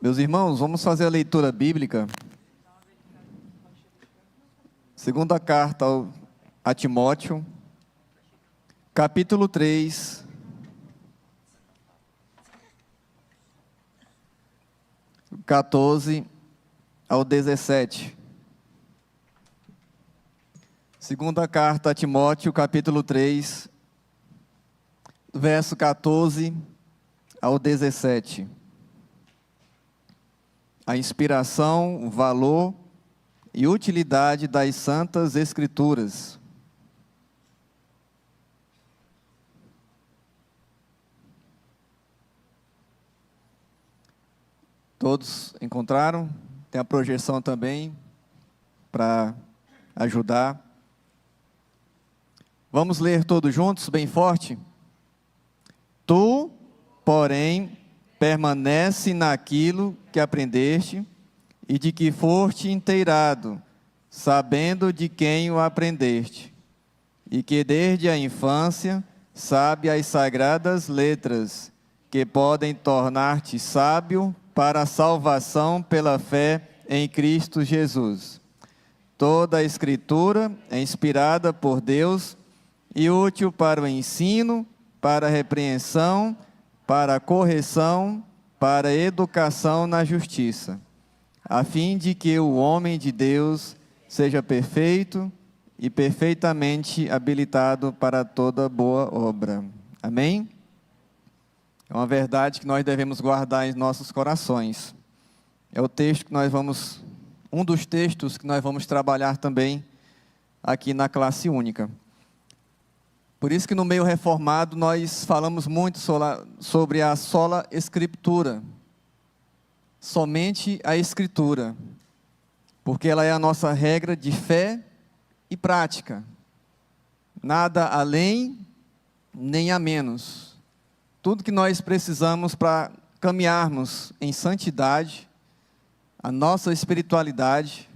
Meus irmãos, vamos fazer a leitura bíblica. Segunda carta a Timóteo, capítulo 3, do 14 ao 17. Segunda carta a Timóteo, capítulo 3, verso 14 ao 17. A inspiração, o valor e utilidade das Santas Escrituras. Todos encontraram? Tem a projeção também para ajudar. Vamos ler todos juntos, bem forte? Tu, porém, permanece naquilo que aprendeste e de que foste inteirado, sabendo de quem o aprendeste, e que desde a infância sabe as sagradas letras, que podem tornar-te sábio para a salvação pela fé em Cristo Jesus. Toda a Escritura é inspirada por Deus e útil para o ensino, para a repreensão, para a correção, para a educação na justiça, a fim de que o homem de Deus seja perfeito e perfeitamente habilitado para toda boa obra. Amém? É uma verdade que nós devemos guardar em nossos corações. É o texto que nós vamos, um dos textos que nós vamos trabalhar também aqui na classe única. Por isso que no meio reformado nós falamos muito sobre a sola escritura, somente a Escritura, porque ela é a nossa regra de fé e prática, nada além nem a menos. Tudo que nós precisamos para caminharmos em santidade, a nossa espiritualidade,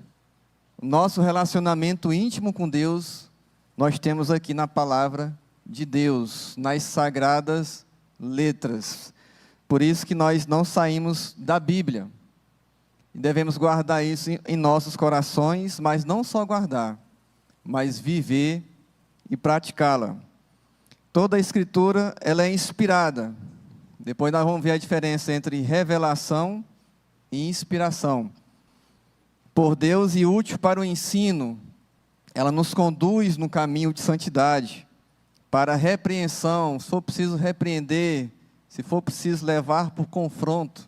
o nosso relacionamento íntimo com Deus, nós temos aqui na palavra de Deus, nas sagradas letras. Por isso que nós não saímos da Bíblia. E devemos guardar isso em nossos corações, mas não só guardar, mas viver e praticá-la. Toda a Escritura, ela é inspirada. Depois nós vamos ver a diferença entre revelação e inspiração. Por Deus e útil para o ensino. Ela nos conduz no caminho de santidade, para a repreensão, se for preciso repreender, se for preciso levar por confronto.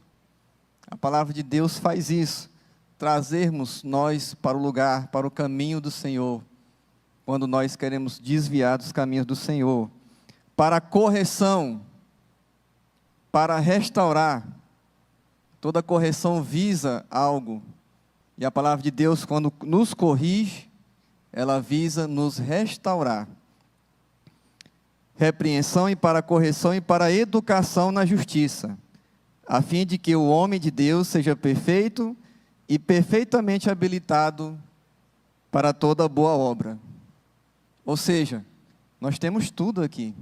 A palavra de Deus faz isso, trazermos nós para o lugar, para o caminho do Senhor, quando nós queremos desviar dos caminhos do Senhor. Para a correção, para restaurar. Toda correção visa algo, e a palavra de Deus, quando nos corrige, ela visa nos restaurar. Repreensão e para a correção e para a educação na justiça, a fim de que o homem de Deus seja perfeito e perfeitamente habilitado para toda boa obra. Ou seja, nós temos tudo aqui.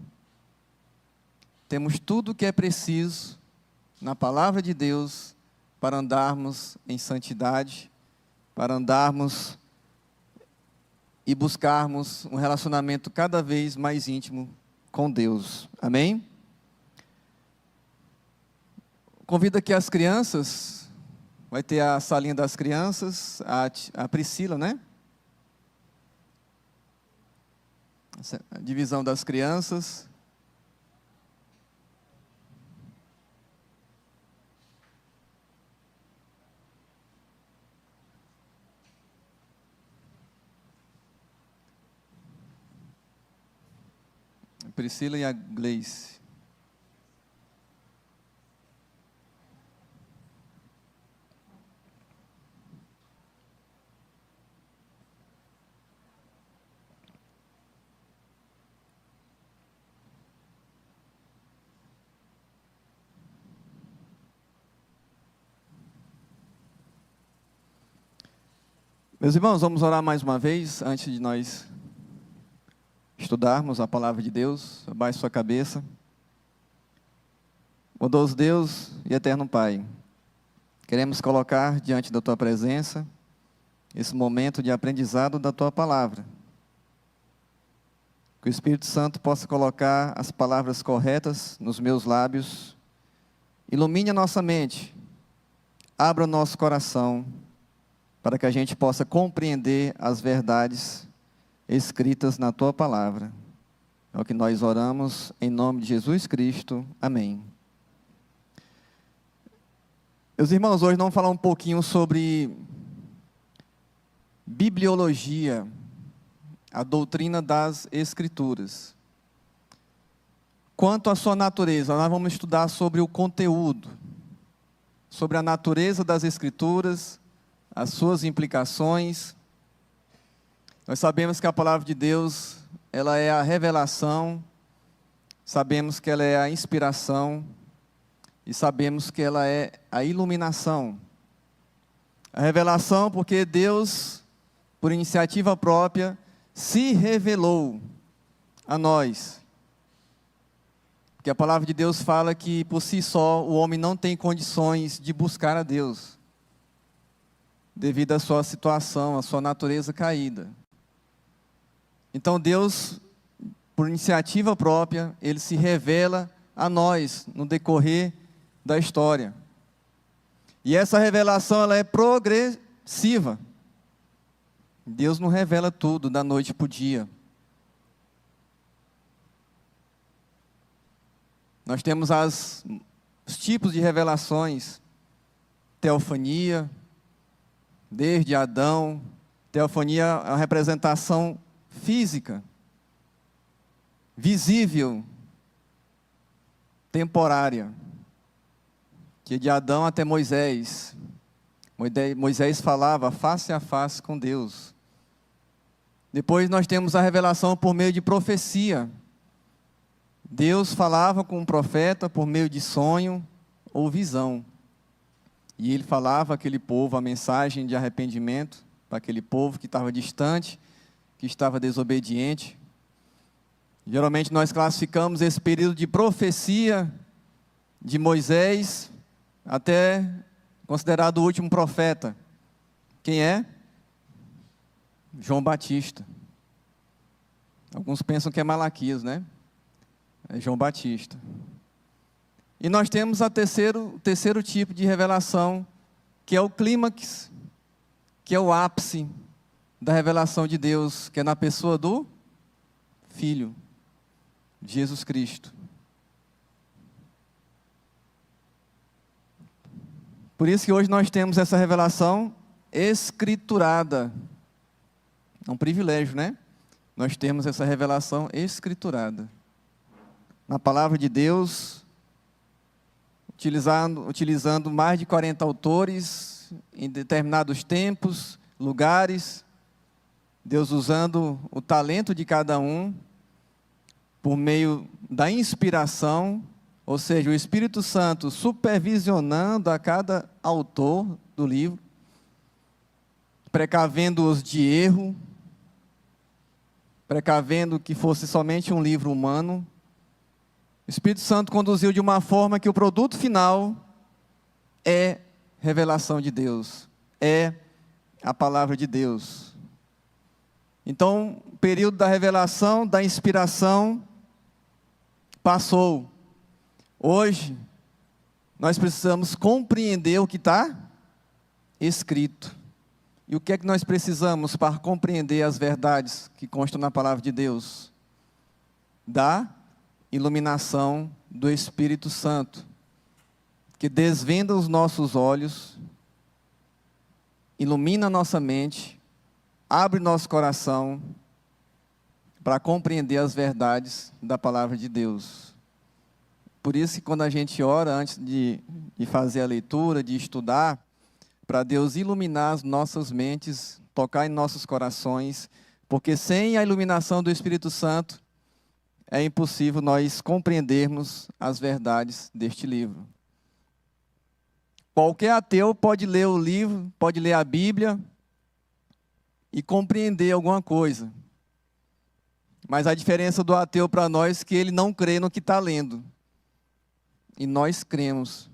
Temos tudo o que é preciso na palavra de Deus para andarmos em santidade, para andarmos e buscarmos um relacionamento cada vez mais íntimo com Deus. Amém? Convido aqui as crianças, vai ter a salinha das crianças, a Priscila, né? A divisão das crianças. Priscila e a Gleice. Meus irmãos, vamos orar mais uma vez, antes de nós estudarmos a palavra de Deus. Abaixe sua cabeça. Bondoso Deus e eterno Pai, queremos colocar diante da Tua presença esse momento de aprendizado da Tua palavra. Que o Espírito Santo possa colocar as palavras corretas nos meus lábios, ilumine a nossa mente, abra o nosso coração, para que a gente possa compreender as verdades escritas na Tua palavra. É o que nós oramos em nome de Jesus Cristo. Amém. Meus irmãos, hoje vamos falar um pouquinho sobre bibliologia, a doutrina das Escrituras. Quanto à sua natureza, nós vamos estudar sobre o conteúdo, sobre a natureza das Escrituras, as suas implicações. Nós sabemos que a palavra de Deus, ela é a revelação, sabemos que ela é a inspiração e sabemos que ela é a iluminação. A revelação porque Deus, por iniciativa própria, se revelou a nós. Porque a palavra de Deus fala que por si só o homem não tem condições de buscar a Deus, devido à sua situação, à sua natureza caída. Então Deus, por iniciativa própria, Ele se revela a nós no decorrer da história. E essa revelação ela é progressiva. Deus não revela tudo da noite para o dia. Nós temos os tipos de revelações. Teofania, desde Adão. Teofania é uma representação física, visível, temporária, que de Adão até Moisés. Moisés falava face a face com Deus. Depois nós temos a revelação por meio de profecia. Deus falava com o profeta por meio de sonho ou visão. E ele falava àquele povo a mensagem de arrependimento, para aquele povo que estava distante, que estava desobediente. Geralmente nós classificamos esse período de profecia de Moisés até considerado o último profeta. Quem é? João Batista. Alguns pensam que é Malaquias, né? É João Batista. E nós temos o terceiro tipo de revelação, que é o clímax, que é o ápice da revelação de Deus, que é na pessoa do Filho, Jesus Cristo. Por isso que hoje nós temos essa revelação escriturada. É um privilégio, né? Nós temos essa revelação escriturada. Na palavra de Deus, utilizando mais de 40 autores, em determinados tempos, lugares, Deus usando o talento de cada um, por meio da inspiração, ou seja, o Espírito Santo supervisionando a cada autor do livro, precavendo-os de erro, precavendo que fosse somente um livro humano. O Espírito Santo conduziu de uma forma que o produto final é revelação de Deus, é a palavra de Deus. Então, o período da revelação, da inspiração, passou. Hoje, nós precisamos compreender o que está escrito. E o que é que nós precisamos para compreender as verdades que constam na palavra de Deus? Da iluminação do Espírito Santo, que desvenda os nossos olhos, ilumina a nossa mente, abre nosso coração para compreender as verdades da palavra de Deus. Por isso que quando a gente ora, antes de fazer a leitura, de estudar, para Deus iluminar as nossas mentes, tocar em nossos corações, porque sem a iluminação do Espírito Santo, é impossível nós compreendermos as verdades deste livro. Qualquer ateu pode ler o livro, pode ler a Bíblia e compreender alguma coisa. Mas a diferença do ateu para nós é que ele não crê no que está lendo. E nós cremos.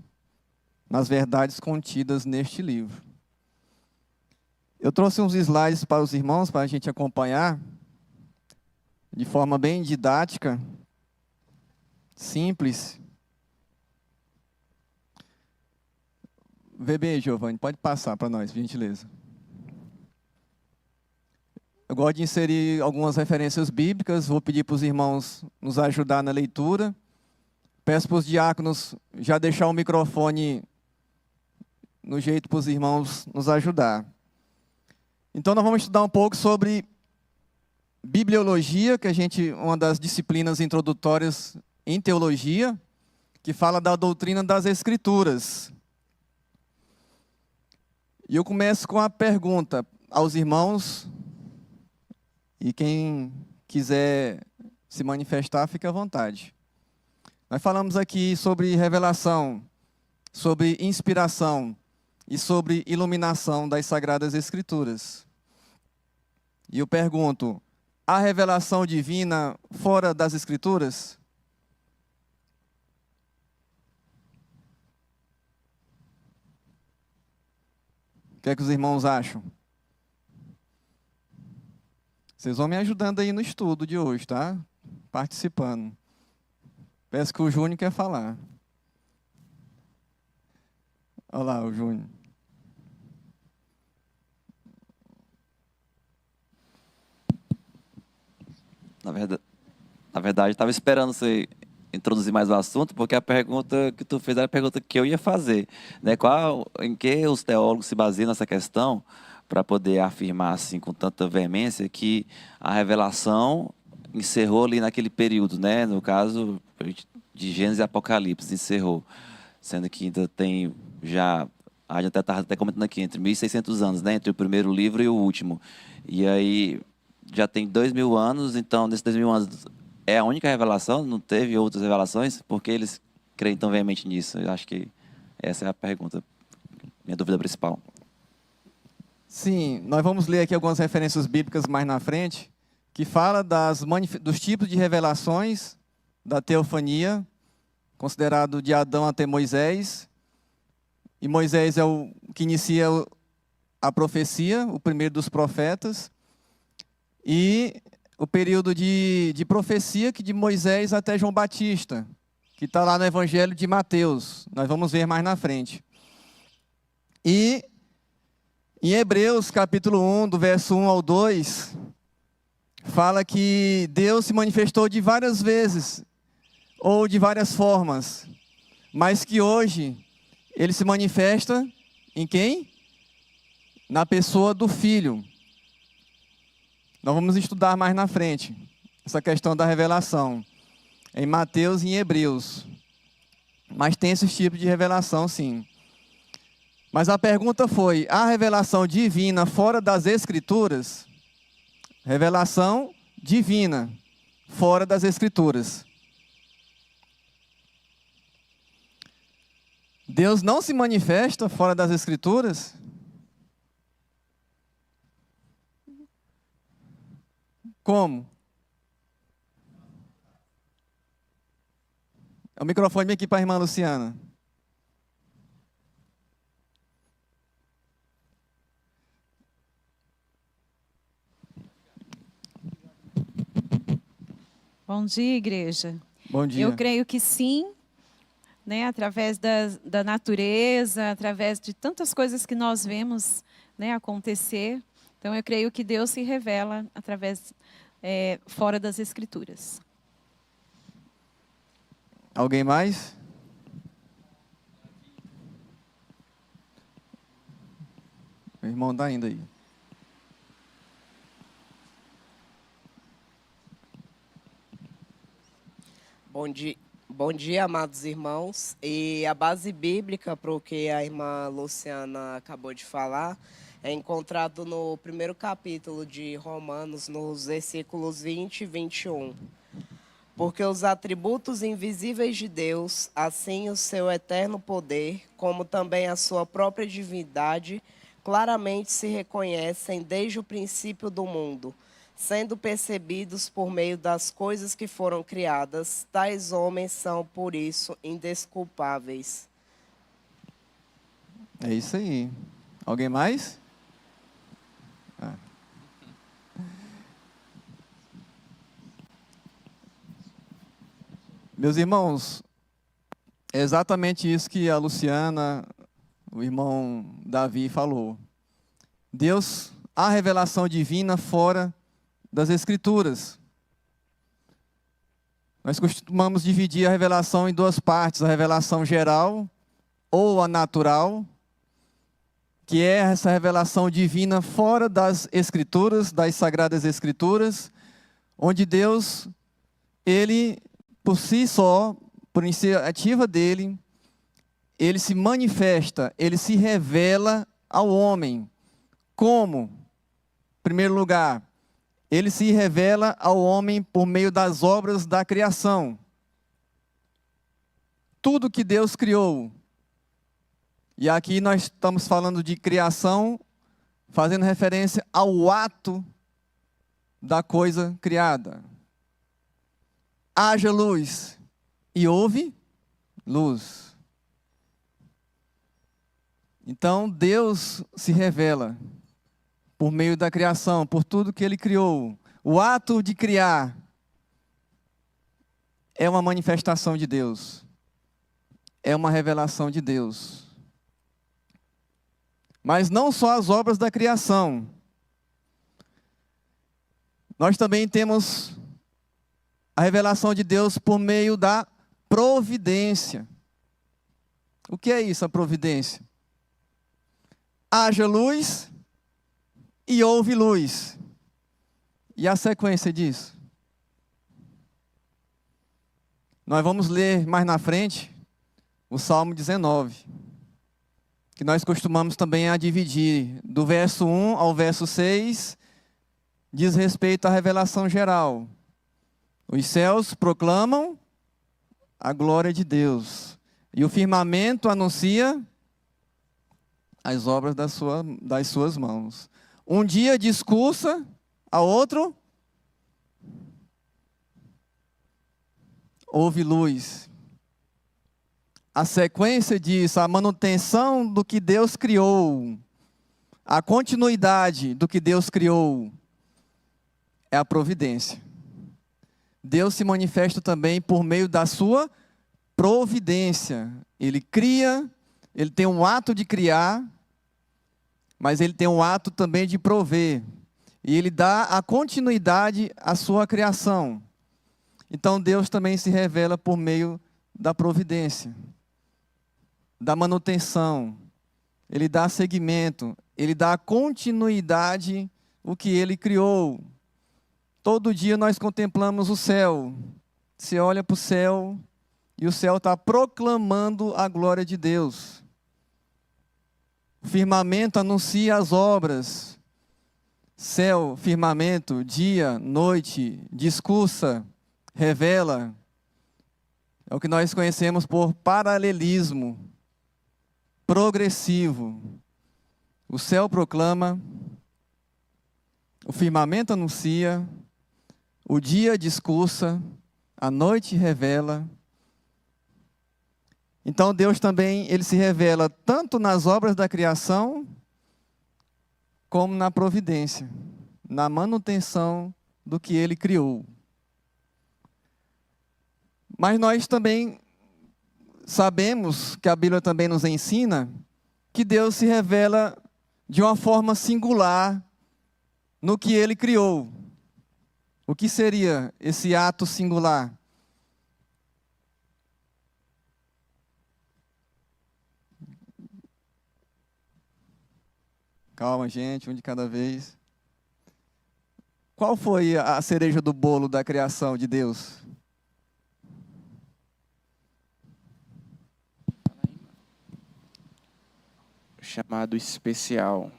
nas verdades contidas neste livro. Eu trouxe uns slides para os irmãos, para a gente acompanhar, de forma bem didática, simples. Vê bem, Giovanni, pode passar para nós, por gentileza. Eu gosto de inserir algumas referências bíblicas, vou pedir para os irmãos nos ajudar na leitura. Peço para os diáconos já deixar o microfone no jeito para os irmãos nos ajudar. Então, nós vamos estudar um pouco sobre bibliologia, que uma das disciplinas introdutórias em teologia, que fala da doutrina das Escrituras. E eu começo com a pergunta aos irmãos, e quem quiser se manifestar, fique à vontade. Nós falamos aqui sobre revelação, sobre inspiração e sobre iluminação das Sagradas Escrituras. E eu pergunto, há revelação divina fora das Escrituras? O que é que os irmãos acham? Vocês vão me ajudando aí no estudo de hoje, tá? Participando. Peço que o Júnior quer falar. Olha lá, o Júnior. Na verdade, eu estava esperando você introduzir mais o assunto, porque a pergunta que tu fez era a pergunta que eu ia fazer, né? Em que os teólogos se baseiam nessa questão para poder afirmar assim com tanta veemência que a revelação encerrou ali naquele período, né? No caso de Gênesis e Apocalipse, encerrou, sendo que ainda tem a gente estava até comentando aqui, entre 1.600 anos, né? Entre o primeiro livro e o último. E aí já tem 2.000 anos, então nesses 2.000 anos é a única revelação? Não teve outras revelações? Por que eles creem tão veemente nisso? Eu acho que essa é a pergunta, minha dúvida principal. Sim, nós vamos ler aqui algumas referências bíblicas mais na frente, que fala dos tipos de revelações da teofania, considerado de Adão até Moisés. E Moisés é o que inicia a profecia, o primeiro dos profetas. E o período de profecia que de Moisés até João Batista, que está lá no Evangelho de Mateus. Nós vamos ver mais na frente. E em Hebreus, capítulo 1, do verso 1 ao 2, fala que Deus se manifestou de várias vezes, ou de várias formas, mas que hoje Ele se manifesta em quem? Na pessoa do Filho. Nós vamos estudar mais na frente essa questão da revelação, em Mateus e em Hebreus. Mas tem esses tipos de revelação, sim. Mas a pergunta foi, há revelação divina fora das Escrituras? Revelação divina fora das Escrituras. Deus não se manifesta fora das Escrituras? Como? O microfone aqui para a irmã Luciana. Bom dia, igreja. Bom dia. Eu creio que sim, né, através da natureza, através de tantas coisas que nós vemos, né, acontecer. Então, eu creio que Deus se revela através, fora das Escrituras. Alguém mais? O irmão está indo aí. Bom dia, amados irmãos. E a base bíblica para o que a irmã Luciana acabou de falar é encontrado no primeiro capítulo de Romanos, nos versículos 20 e 21. Porque os atributos invisíveis de Deus, assim o seu eterno poder, como também a sua própria divindade, claramente se reconhecem desde o princípio do mundo, sendo percebidos por meio das coisas que foram criadas, tais homens são, por isso, indesculpáveis. É isso aí. Alguém mais? Meus irmãos, é exatamente isso que a Luciana, o irmão Davi falou. Deus, há revelação divina fora das Escrituras. Nós costumamos dividir a revelação em duas partes, a revelação geral ou a natural, que é essa revelação divina fora das Escrituras, das Sagradas Escrituras, onde Deus, Ele, por si só, por iniciativa dele, Ele se manifesta, Ele se revela ao homem. Como? Em primeiro lugar, Ele se revela ao homem por meio das obras da criação. Tudo que Deus criou. E aqui nós estamos falando de criação, fazendo referência ao ato da coisa criada. Haja luz e houve luz. Então Deus se revela por meio da criação, por tudo que Ele criou. O ato de criar é uma manifestação de Deus. É uma revelação de Deus. Mas não só as obras da criação. Nós também temos a revelação de Deus por meio da providência. O que é isso, a providência? Haja luz e houve luz. E a sequência disso? Nós vamos ler mais na frente o Salmo 19, que nós costumamos também a dividir do verso 1 ao verso 6, diz respeito à revelação geral. Os céus proclamam a glória de Deus, e o firmamento anuncia as obras das suas mãos. Um dia discursa, a outro houve luz. A sequência disso, a manutenção do que Deus criou, a continuidade do que Deus criou, é a providência. Deus se manifesta também por meio da sua providência. Ele cria, Ele tem um ato de criar, mas Ele tem um ato também de prover. E Ele dá a continuidade à sua criação. Então Deus também se revela por meio da providência, da manutenção. Ele dá seguimento, Ele dá continuidade ao que Ele criou. Todo dia nós contemplamos o céu. Você olha para o céu e o céu está proclamando a glória de Deus. O firmamento anuncia as obras. Céu, firmamento, dia, noite, discursa, revela. É o que nós conhecemos por paralelismo progressivo. O céu proclama, o firmamento anuncia, o dia discursa, a noite revela. Então Deus também, Ele se revela tanto nas obras da criação, como na providência, na manutenção do que Ele criou. Mas nós também sabemos, que a Bíblia também nos ensina, que Deus se revela de uma forma singular no que Ele criou. O que seria esse ato singular? Calma, gente, um de cada vez. Qual foi a cereja do bolo da criação de Deus? Chamado especial.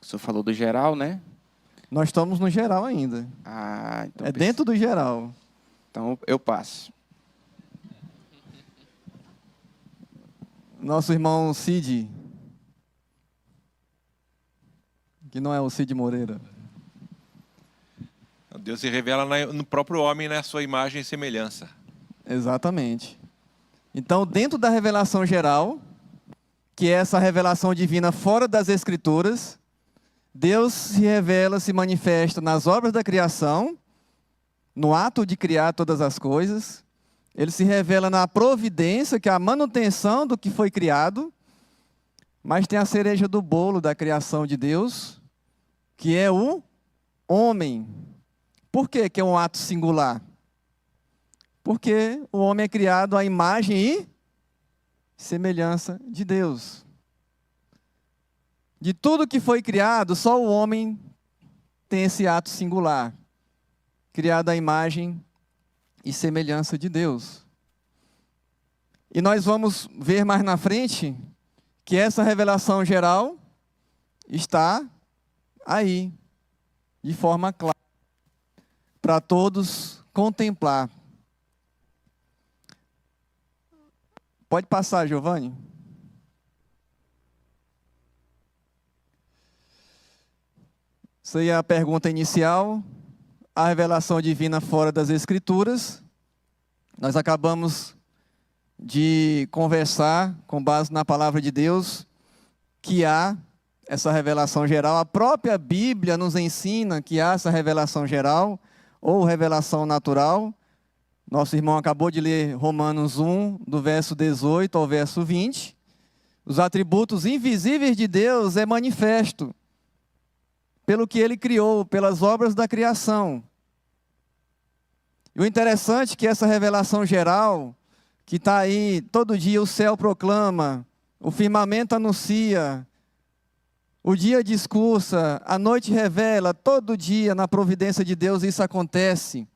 O senhor falou do geral, né? Nós estamos no geral ainda. Ah, então É dentro do geral. Então eu passo. Nosso irmão Cid, que não é o Cid Moreira. Deus se revela no próprio homem, na sua imagem e semelhança. Exatamente. Então, dentro da revelação geral, que é essa revelação divina fora das Escrituras. Deus se revela, se manifesta nas obras da criação, no ato de criar todas as coisas. Ele se revela na providência, que é a manutenção do que foi criado. Mas tem a cereja do bolo da criação de Deus, que é o homem. Por que que é um ato singular? Porque o homem é criado à imagem e semelhança de Deus. De tudo que foi criado, só o homem tem esse ato singular, criado à imagem e semelhança de Deus. E nós vamos ver mais na frente que essa revelação geral está aí, de forma clara, para todos contemplar. Pode passar, Giovanni. Isso aí é a pergunta inicial. A revelação divina fora das Escrituras. Nós acabamos de conversar, com base na palavra de Deus, que há essa revelação geral. A própria Bíblia nos ensina que há essa revelação geral, ou revelação natural. Nosso irmão acabou de ler Romanos 1, do verso 18 ao verso 20. Os atributos invisíveis de Deus é manifesto pelo que Ele criou, pelas obras da criação. E o interessante é que essa revelação geral, que está aí, todo dia o céu proclama, o firmamento anuncia, o dia discursa, a noite revela, todo dia na providência de Deus isso acontece.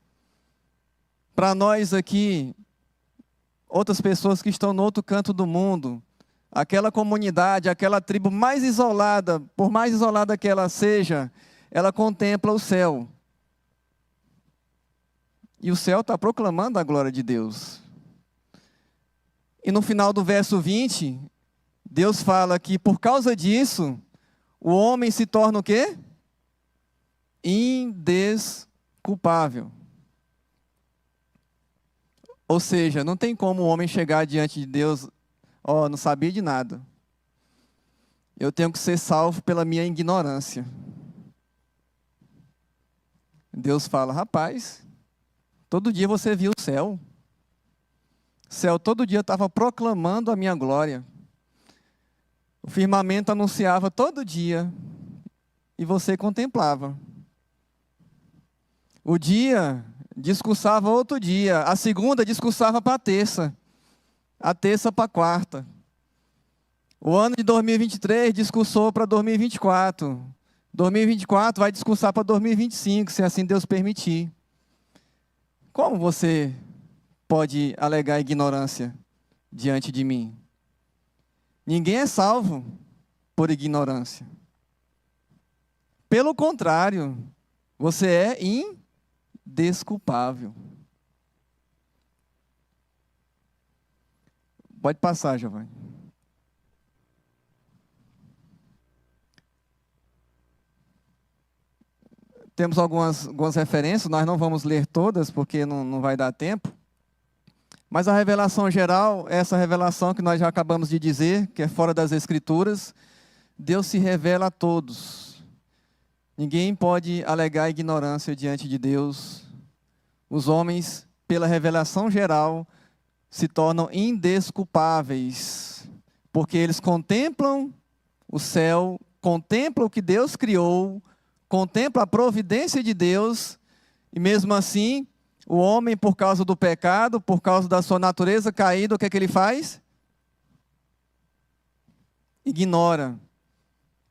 Para nós aqui, outras pessoas que estão no outro canto do mundo, aquela comunidade, aquela tribo mais isolada, por mais isolada que ela seja, ela contempla o céu. E o céu está proclamando a glória de Deus. E no final do verso 20, Deus fala que por causa disso, o homem se torna o quê? Indesculpável. Ou seja, não tem como o homem chegar diante de Deus, não sabia de nada. Eu tenho que ser salvo pela minha ignorância. Deus fala, rapaz, todo dia você viu o céu. O céu todo dia estava proclamando a minha glória. O firmamento anunciava todo dia e você contemplava. O dia discursava outro dia, a segunda discursava para a terça para a quarta. O ano de 2023 discursou para 2024. 2024 vai discursar para 2025, se assim Deus permitir. Como você pode alegar ignorância diante de mim? Ninguém é salvo por ignorância. Pelo contrário, você é indesculpável. Pode passar, Giovanni. Temos algumas referências, nós não vamos ler todas, porque não vai dar tempo. Mas a revelação geral, essa revelação que nós já acabamos de dizer, que é fora das Escrituras, Deus se revela a todos. Ninguém pode alegar ignorância diante de Deus. Os homens, pela revelação geral, se tornam indesculpáveis, porque eles contemplam o céu, contemplam o que Deus criou, contemplam a providência de Deus, e mesmo assim, o homem, por causa do pecado, por causa da sua natureza caída, o que é que ele faz? Ignora.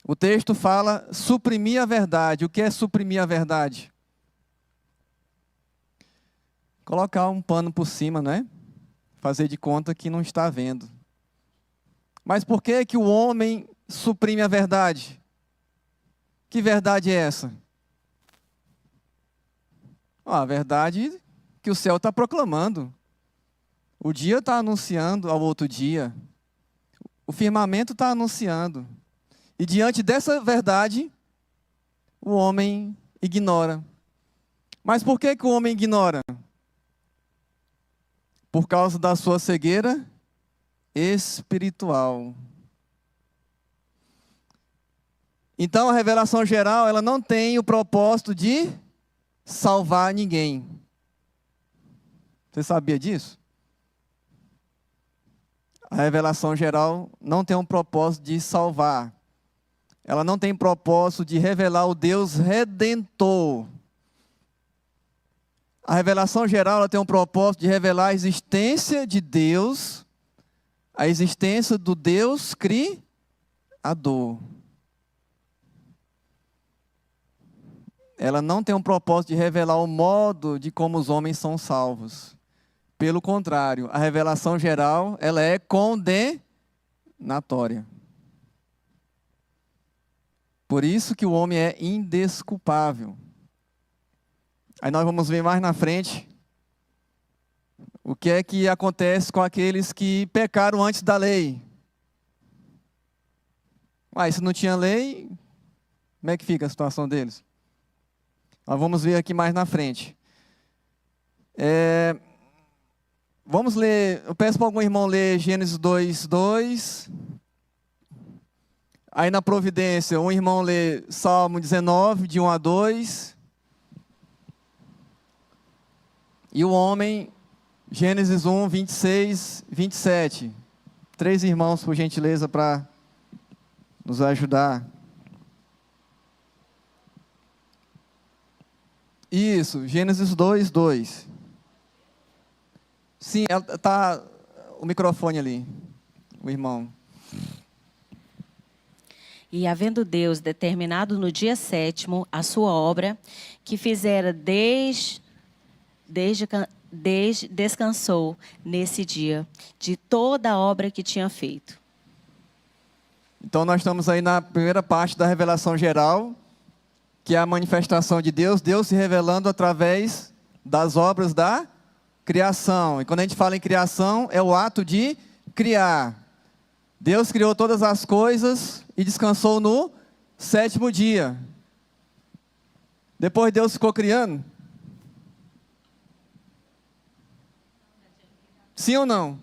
O texto fala suprimir a verdade. O que é suprimir a verdade? Colocar um pano por cima, não é? Fazer de conta que não está vendo. Mas por que que o homem suprime a verdade? Que verdade é essa? A verdade que o céu está proclamando. O dia está anunciando ao outro dia. O firmamento está anunciando. E diante dessa verdade, o homem ignora. Mas por que que o homem ignora? Por causa da sua cegueira espiritual. Então a revelação geral, ela não tem o propósito de salvar ninguém. Você sabia disso? A revelação geral não tem um propósito de salvar. Ela não tem propósito de revelar o Deus redentor. A revelação geral ela tem um propósito de revelar a existência de Deus, a existência do Deus Criador. Ela não tem um propósito de revelar o modo de como os homens são salvos. Pelo contrário, a revelação geral ela é condenatória. Por isso que o homem é indesculpável. Aí nós vamos ver mais na frente o que é que acontece com aqueles que pecaram antes da lei. Mas se não tinha lei, como é que fica a situação deles? Nós vamos ver aqui mais na frente. Vamos ler, eu peço para algum irmão ler Gênesis 2:2. Aí na providência, um irmão lê Salmo 19, de 1 a 2. E o homem, Gênesis 1, 26, 27. 3 irmãos, por gentileza, para nos ajudar. Isso, Gênesis 2, 2. Sim, está o microfone ali, o irmão. E havendo Deus determinado no dia 7º a sua obra, que fizera descansou nesse dia de toda a obra que tinha feito. Então nós estamos aí na primeira parte da revelação geral, que é a manifestação de Deus, Deus se revelando através das obras da criação. E quando a gente fala em criação, é o ato de criar. Deus criou todas as coisas e descansou no 7º dia. Depois Deus ficou criando? Sim ou não?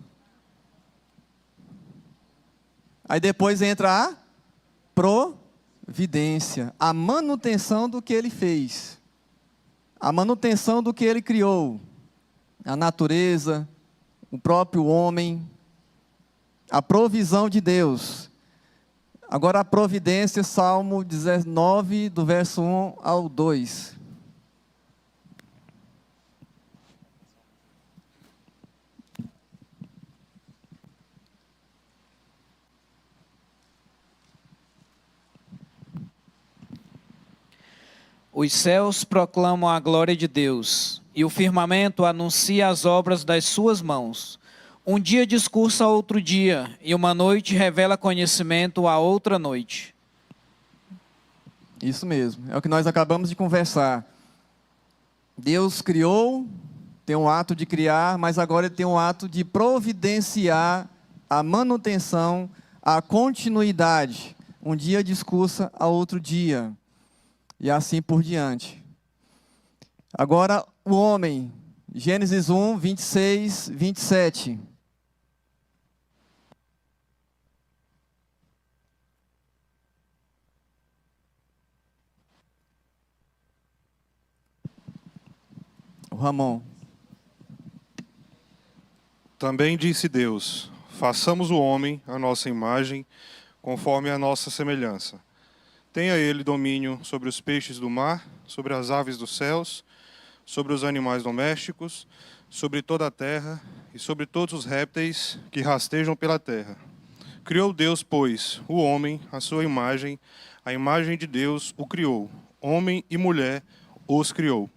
Aí depois entra a providência, a manutenção do que ele fez, a manutenção do que ele criou, a natureza, o próprio homem, a provisão de Deus. Agora a providência, Salmo 19, do verso 1 ao 2. Os céus proclamam a glória de Deus, e o firmamento anuncia as obras das suas mãos. Um dia discursa a outro dia, e uma noite revela conhecimento a outra noite. Isso mesmo, é o que nós acabamos de conversar. Deus criou, tem um ato de criar, mas agora ele tem um ato de providenciar a manutenção, a continuidade. Um dia discursa a outro dia. E assim por diante. Agora, o homem, Gênesis 1, 26, 27. O Ramon. Também disse Deus: façamos o homem à nossa imagem, conforme a nossa semelhança. Tenha ele domínio sobre os peixes do mar, sobre as aves dos céus, sobre os animais domésticos, sobre toda a terra e sobre todos os répteis que rastejam pela terra. Criou Deus, pois, o homem, à sua imagem, a imagem de Deus o criou. Homem e mulher os criou.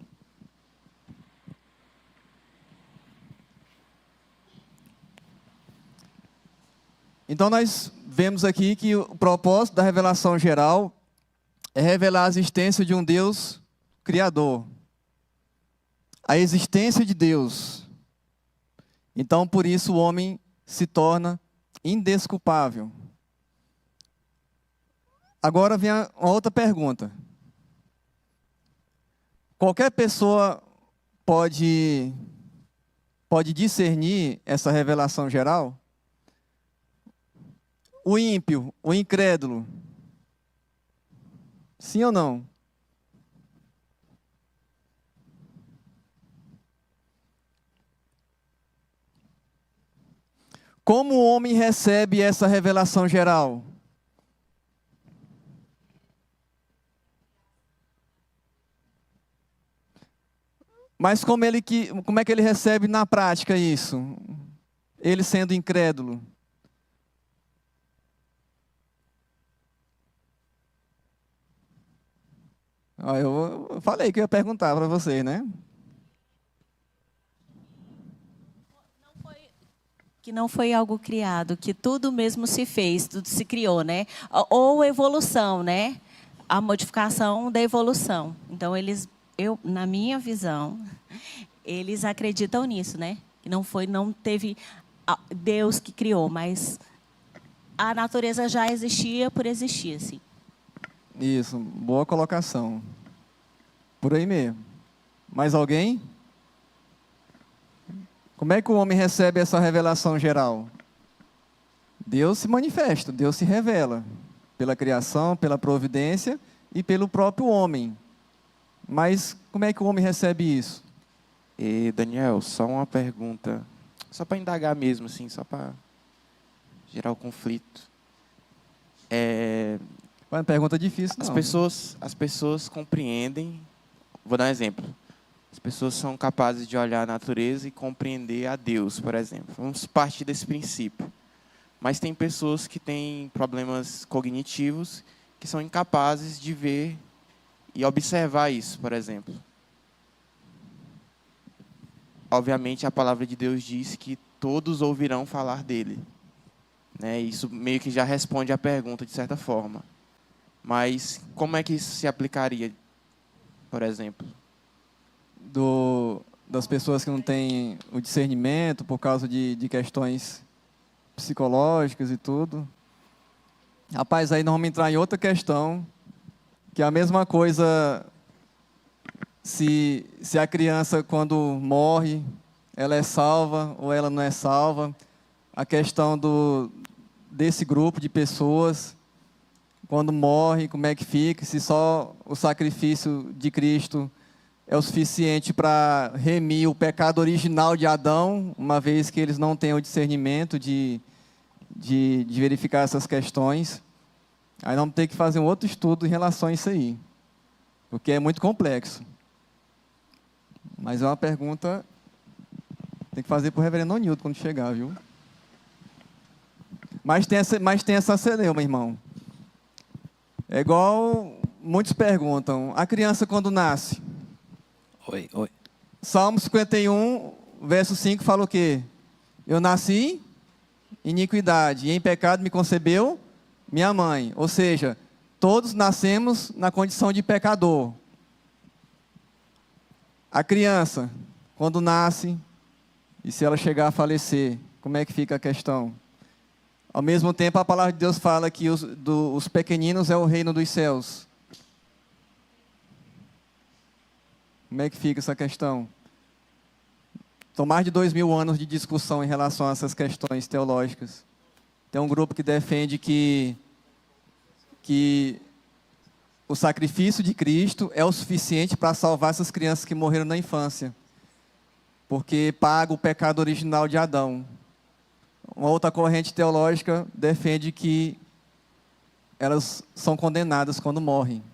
Então nós vemos aqui que o propósito da revelação geral é revelar a existência de um Deus criador. A existência de Deus. Então, por isso, o homem se torna indesculpável. Agora vem uma outra pergunta. Qualquer pessoa pode discernir essa revelação geral? O ímpio, o incrédulo, Sim ou não? Como o homem recebe essa revelação geral? Mas como é que ele recebe na prática isso? Ele sendo incrédulo. Eu falei que eu ia perguntar para vocês, né? Que não foi algo criado, que tudo mesmo se fez, tudo se criou, né? Ou evolução, né? A modificação da evolução. Então, na minha visão, eles acreditam nisso, né? Que não teve Deus que criou, mas a natureza já existia por existir, assim. Isso, boa colocação. Por aí mesmo. Mais alguém? Como é que o homem recebe essa revelação geral? Deus se manifesta, Deus se revela. Pela criação, pela providência e pelo próprio homem. Mas como é que o homem recebe isso? E Daniel, só uma pergunta, só para indagar mesmo, assim, só para gerar o conflito. Uma pergunta difícil, não. As pessoas compreendem, vou dar um exemplo. As pessoas são capazes de olhar a natureza e compreender a Deus, por exemplo. Vamos partir desse princípio. Mas tem pessoas que têm problemas cognitivos que são incapazes de ver e observar isso, por exemplo. Obviamente, a palavra de Deus diz que todos ouvirão falar dele. Né? Isso meio que já responde à pergunta, de certa forma. Mas como é que isso se aplicaria, por exemplo? Das pessoas que não têm o discernimento por causa de questões psicológicas e tudo. Rapaz, aí nós vamos entrar em outra questão, que é a mesma coisa se a criança, quando morre, ela é salva ou ela não é salva. A questão desse grupo de pessoas, quando morre, como é que fica, se só o sacrifício de Cristo é o suficiente para remir o pecado original de Adão, uma vez que eles não têm o discernimento de verificar essas questões. Aí vamos ter que fazer um outro estudo em relação a isso aí, porque é muito complexo. Mas é uma pergunta tem que fazer para o reverendo Onildo quando chegar, viu? Mas tem essa celeuma, irmão. É igual muitos perguntam, a criança quando nasce? Oi. Salmo 51, verso 5 fala o quê? Eu nasci em iniquidade, e em pecado me concebeu minha mãe. Ou seja, todos nascemos na condição de pecador. A criança, quando nasce, e se ela chegar a falecer, como é que fica a questão? Ao mesmo tempo, a palavra de Deus fala que os pequeninos é o reino dos céus. Como é que fica essa questão? São mais de 2000 anos de discussão em relação a essas questões teológicas. Tem um grupo que defende que o sacrifício de Cristo é o suficiente para salvar essas crianças que morreram na infância, porque paga o pecado original de Adão. Uma outra corrente teológica defende que elas são condenadas quando morrem,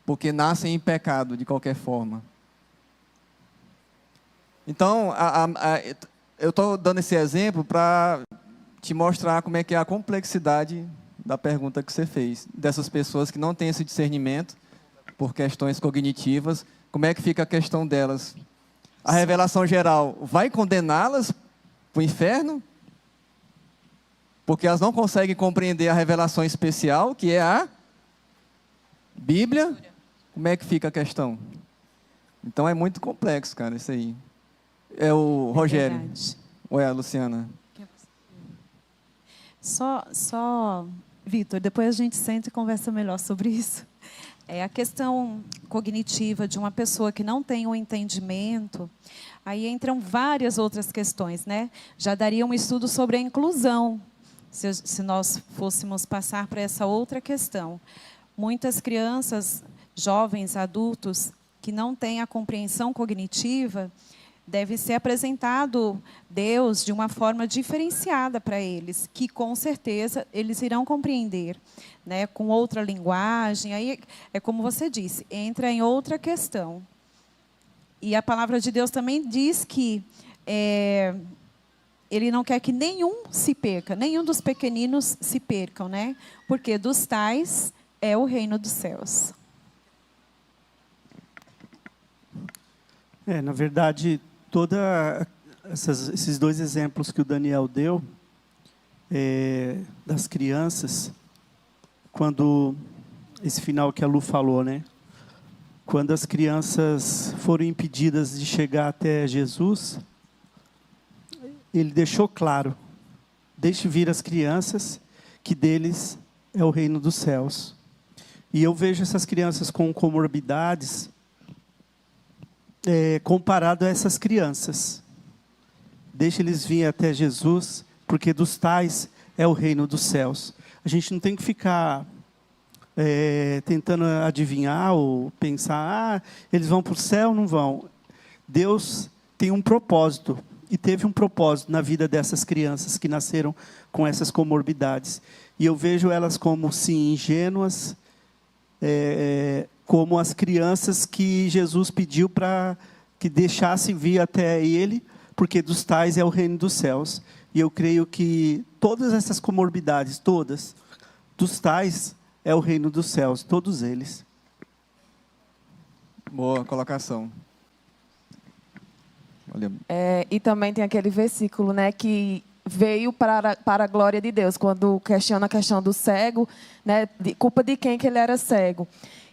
porque nascem em pecado de qualquer forma. Então, eu estou dando esse exemplo para te mostrar como é que é a complexidade da pergunta que você fez, dessas pessoas que não têm esse discernimento por questões cognitivas, como é que fica a questão delas? A revelação geral vai condená-las para o inferno? Porque elas não conseguem compreender a revelação especial, que é a Bíblia. Como é que fica a questão? Então é muito complexo, cara, isso aí. É o Rogério. Verdade. Ou é a Luciana? Só, Vitor, depois a gente senta e conversa melhor sobre isso. A questão cognitiva de uma pessoa que não tem um entendimento, aí entram várias outras questões, né? Já daria um estudo sobre a inclusão, se nós fôssemos passar para essa outra questão. muitas crianças, jovens, adultos, que não têm a compreensão cognitiva, deve ser apresentado Deus de uma forma diferenciada para eles, que com certeza eles irão compreender, né, com outra linguagem. Aí é como você disse, entra em outra questão. E a palavra de Deus também diz que Ele não quer que nenhum se perca, nenhum dos pequeninos se percam, né? Porque dos tais é o reino dos céus. Na verdade, esses dois exemplos que o Daniel deu, das crianças, quando, esse final que a Lu falou, né? Quando as crianças foram impedidas de chegar até Jesus, ele deixou claro, deixe vir as crianças, que deles é o reino dos céus. E eu vejo essas crianças com comorbidades, comparado a essas crianças. Deixe eles vir até Jesus, porque dos tais é o reino dos céus. A gente não tem que ficar tentando adivinhar ou pensar, eles vão para o céu ou não vão. Deus tem um propósito, e teve um propósito na vida dessas crianças que nasceram com essas comorbidades. E eu vejo elas como, sim, ingênuas, como as crianças que Jesus pediu para que deixassem vir até Ele, porque dos tais é o reino dos céus. E eu creio que todas essas comorbidades, todas, dos tais é o reino dos céus, todos eles. Boa colocação. Olha. E também tem aquele versículo, né, que veio para a glória de Deus, quando questiona a questão do cego, né, culpa de quem que ele era cego.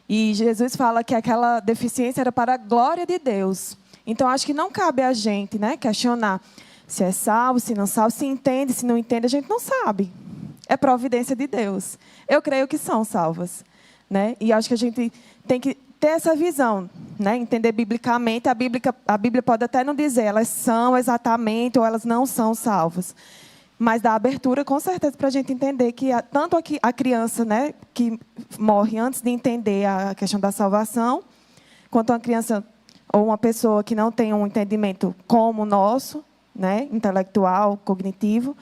E Jesus fala que aquela deficiência era para a glória de Deus. Então, acho que não cabe a gente, né, questionar se é salvo, se não salvo, se entende, se não entende, a gente não sabe. É providência de Deus. Eu creio que são salvas, né? E acho que a gente tem que ter essa visão, né? Entender biblicamente. A Bíblia pode até não dizer elas são exatamente ou elas não são salvas, mas dá abertura, com certeza, para a gente entender que tanto a criança, né, que morre antes de entender a questão da salvação, quanto uma criança ou uma pessoa que não tem um entendimento como o nosso, né, intelectual, cognitivo,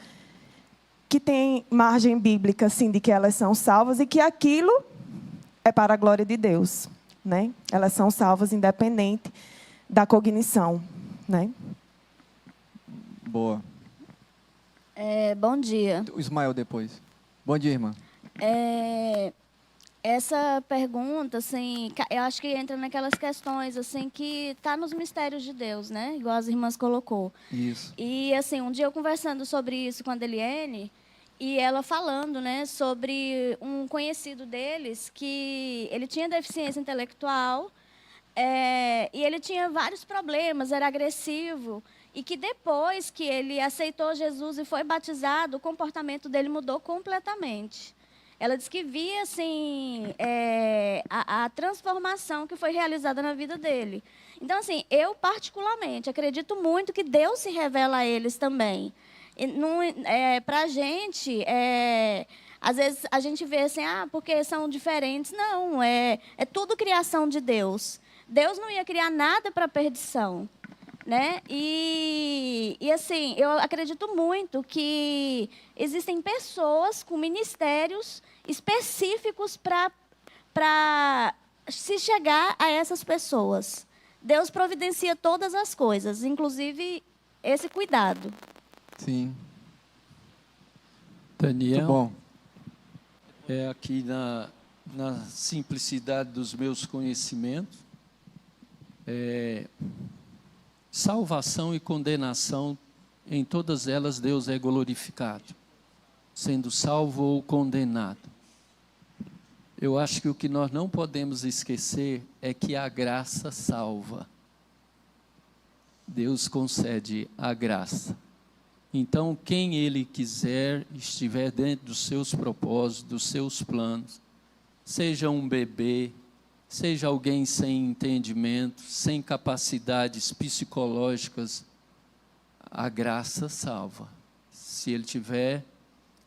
que tem margem bíblica, assim, de que elas são salvas e que aquilo é para a glória de Deus. Né? Elas são salvas independente da cognição, né? Boa. Bom dia. O Ismael depois. Bom dia, irmã. Essa pergunta, assim, eu acho que entra naquelas questões assim que tá nos mistérios de Deus, né? Igual as irmãs colocou. Isso. E assim, um dia eu conversando sobre isso com a Deliene, e ela falando, né, sobre um conhecido deles que ele tinha deficiência intelectual, e ele tinha vários problemas, era agressivo, e que depois que ele aceitou Jesus e foi batizado, o comportamento dele mudou completamente. Ela disse que via assim, a transformação que foi realizada na vida dele. Então, assim, eu particularmente acredito muito que Deus se revela a eles também. Para a gente, às vezes a gente vê assim, porque são diferentes. Não, é tudo criação de Deus. Deus não ia criar nada para perdição, né? E assim, eu acredito muito que existem pessoas com ministérios específicos para se chegar a essas pessoas. Deus providencia todas as coisas, inclusive esse cuidado. Sim. Daniel, muito bom. Aqui na simplicidade dos meus conhecimentos, salvação e condenação, em todas elas Deus é glorificado, sendo salvo ou condenado. Eu acho que o que nós não podemos esquecer é que a graça salva. Deus concede a graça. Então, quem Ele quiser, estiver dentro dos seus propósitos, dos seus planos, seja um bebê, seja alguém sem entendimento, sem capacidades psicológicas, a graça salva. Se ele tiver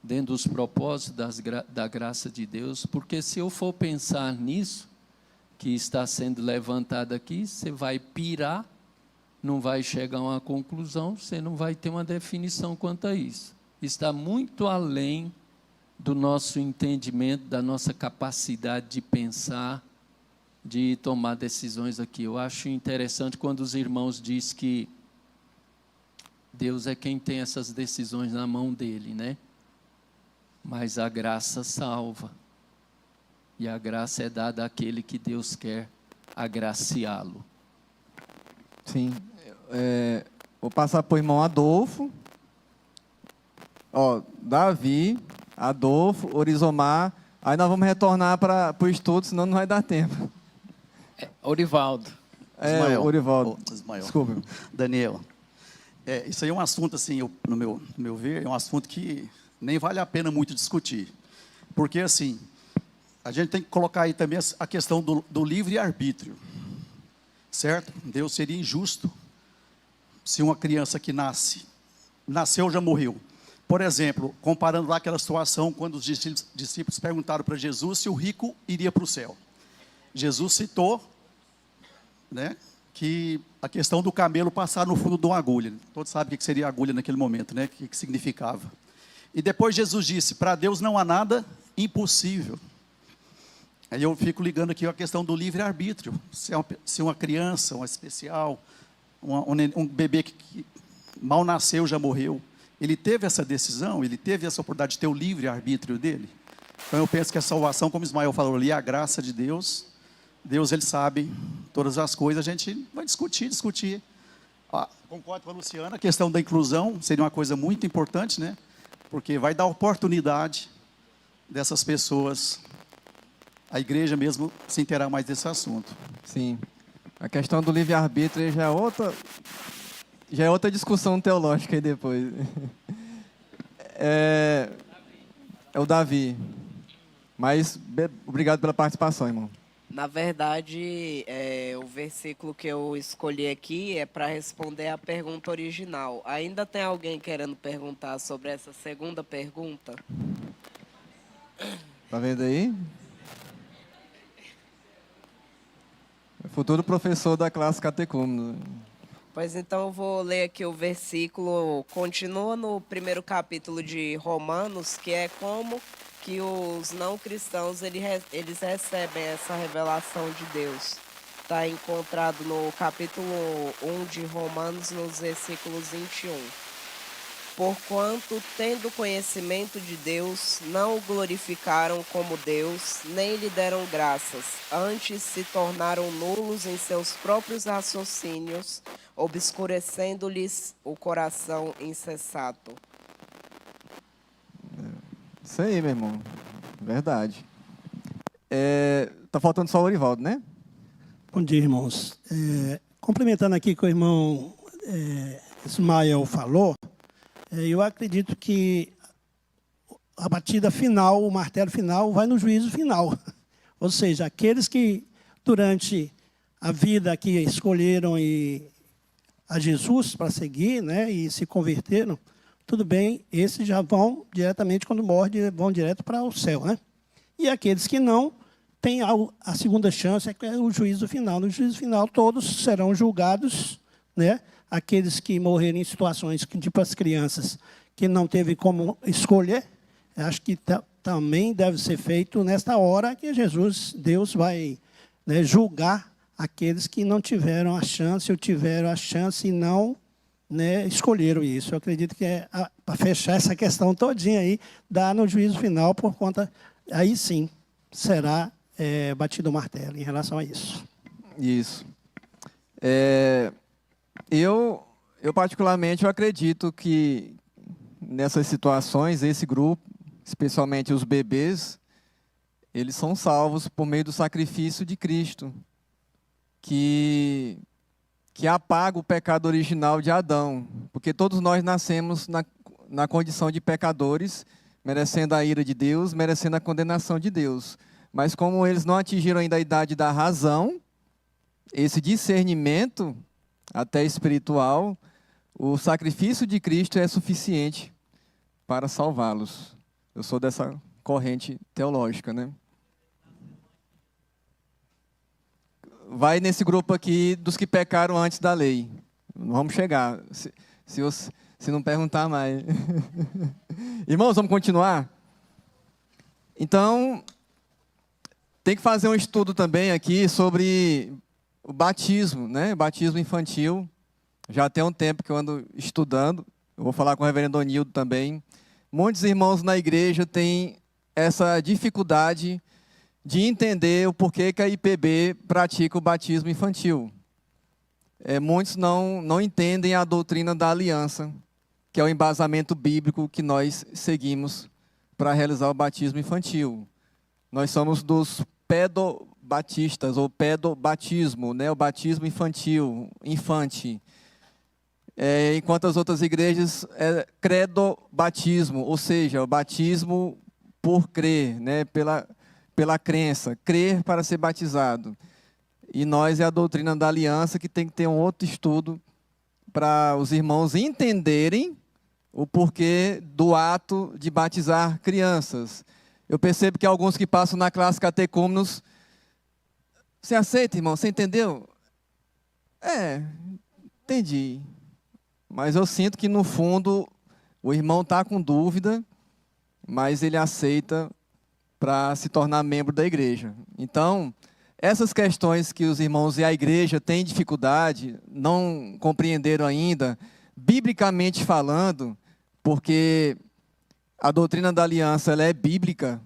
dentro dos propósitos da graça de Deus, porque se eu for pensar nisso, que está sendo levantado aqui, você vai pirar, não vai chegar a uma conclusão, você não vai ter uma definição quanto a isso. Está muito além do nosso entendimento, da nossa capacidade de pensar, de tomar decisões aqui. Eu acho interessante quando os irmãos dizem que Deus é quem tem essas decisões na mão dele, né? Mas a graça salva. E a graça é dada àquele que Deus quer agraciá-lo. Sim. Vou passar para o irmão Adolfo. Davi, Adolfo, Orizomar. Aí nós vamos retornar para o estudo, senão não vai dar tempo. Orivaldo. Ismael. Orivaldo. Ismael. Desculpa. Daniel. Isso aí é um assunto, assim, no meu ver, é um assunto que nem vale a pena muito discutir. Porque, assim, a gente tem que colocar aí também a questão do livre-arbítrio. Certo? Deus seria injusto se uma criança que nasceu já morreu. Por exemplo, comparando lá aquela situação quando os discípulos perguntaram para Jesus se o rico iria para o céu. Jesus citou, né, que a questão do camelo passar no fundo de uma agulha. Todos sabem o que seria agulha naquele momento, né? O que significava. E depois Jesus disse, para Deus não há nada impossível. Aí eu fico ligando aqui a questão do livre-arbítrio. Se uma criança, uma especial, um bebê que mal nasceu, já morreu, ele teve essa decisão, ele teve essa oportunidade de ter o livre-arbítrio dele. Então eu penso que a salvação, como Ismael falou ali, é a graça de Deus. Deus, ele sabe todas as coisas, a gente vai discutir. Concordo com a Luciana, a questão da inclusão seria uma coisa muito importante, né? Porque vai dar oportunidade dessas pessoas, a igreja mesmo, se inteirar mais desse assunto. Sim. A questão do livre-arbítrio já é outra discussão teológica aí depois. É o Davi. Mas obrigado pela participação, irmão. Na verdade, o versículo que eu escolhi aqui é para responder a pergunta original. Ainda tem alguém querendo perguntar sobre essa segunda pergunta? Tá vendo aí? Futuro professor da classe catecúmeno. Pois então eu vou ler aqui o versículo, continua no primeiro capítulo de Romanos, que é como que os não cristãos eles recebem essa revelação de Deus. Está encontrado no capítulo 1 de Romanos, nos versículos 21. Porquanto, tendo conhecimento de Deus, não o glorificaram como Deus, nem lhe deram graças, antes se tornaram nulos em seus próprios raciocínios, obscurecendo-lhes o coração insensato. Isso aí, meu irmão. Verdade. Tá faltando só o Orivaldo, né? Bom dia, irmãos. Complementando aqui o que o irmão Ismael falou, eu acredito que a batida final, o martelo final, vai no juízo final. Ou seja, aqueles que durante a vida aqui escolheram a Jesus para seguir, né, e se converteram, tudo bem, esses já vão diretamente, quando morrem, vão direto para o céu, né? E aqueles que não, têm a segunda chance, é o juízo final. No juízo final, todos serão julgados, né? Aqueles que morrerem em situações, tipo as crianças, que não teve como escolher, acho que também deve ser feito nesta hora que Deus vai, né, julgar aqueles que não tiveram a chance, ou tiveram a chance e não, né, escolheram isso. Eu acredito que para fechar essa questão todinha aí, dá no juízo final, por conta, aí sim, será batido o martelo em relação a isso. Isso. Eu particularmente, eu acredito que nessas situações, esse grupo, especialmente os bebês, eles são salvos por meio do sacrifício de Cristo, que apaga o pecado original de Adão, porque todos nós nascemos na condição de pecadores, merecendo a ira de Deus, merecendo a condenação de Deus. Mas como eles não atingiram ainda a idade da razão, esse discernimento, até espiritual, o sacrifício de Cristo é suficiente para salvá-los. Eu sou dessa corrente teológica, né? Vai nesse grupo aqui dos que pecaram antes da lei. Não vamos chegar, se não perguntar mais. Irmãos, vamos continuar? Então, tem que fazer um estudo também aqui sobre o batismo, né? Batismo infantil. Já tem um tempo que eu ando estudando. Eu vou falar com o reverendo Onildo também. Muitos irmãos na igreja têm essa dificuldade de entender o porquê que a IPB pratica o batismo infantil. Muitos não entendem a doutrina da aliança, que é o embasamento bíblico que nós seguimos para realizar o batismo infantil. Nós somos dos pedobatistas, ou pedobatismo, né? O batismo infantil, infante. Enquanto as outras igrejas é credobatismo, ou seja, o batismo por crer, né? Pela crença, crer para ser batizado. E nós é a doutrina da aliança, que tem que ter um outro estudo para os irmãos entenderem o porquê do ato de batizar crianças. Eu percebo que alguns que passam na classe catecúmenos, você aceita, irmão? Você entendeu? Entendi. Mas eu sinto que, no fundo, o irmão está com dúvida, mas ele aceita para se tornar membro da igreja. Então, essas questões que os irmãos e a igreja têm dificuldade, não compreenderam ainda, biblicamente falando, porque a doutrina da aliança ela é bíblica,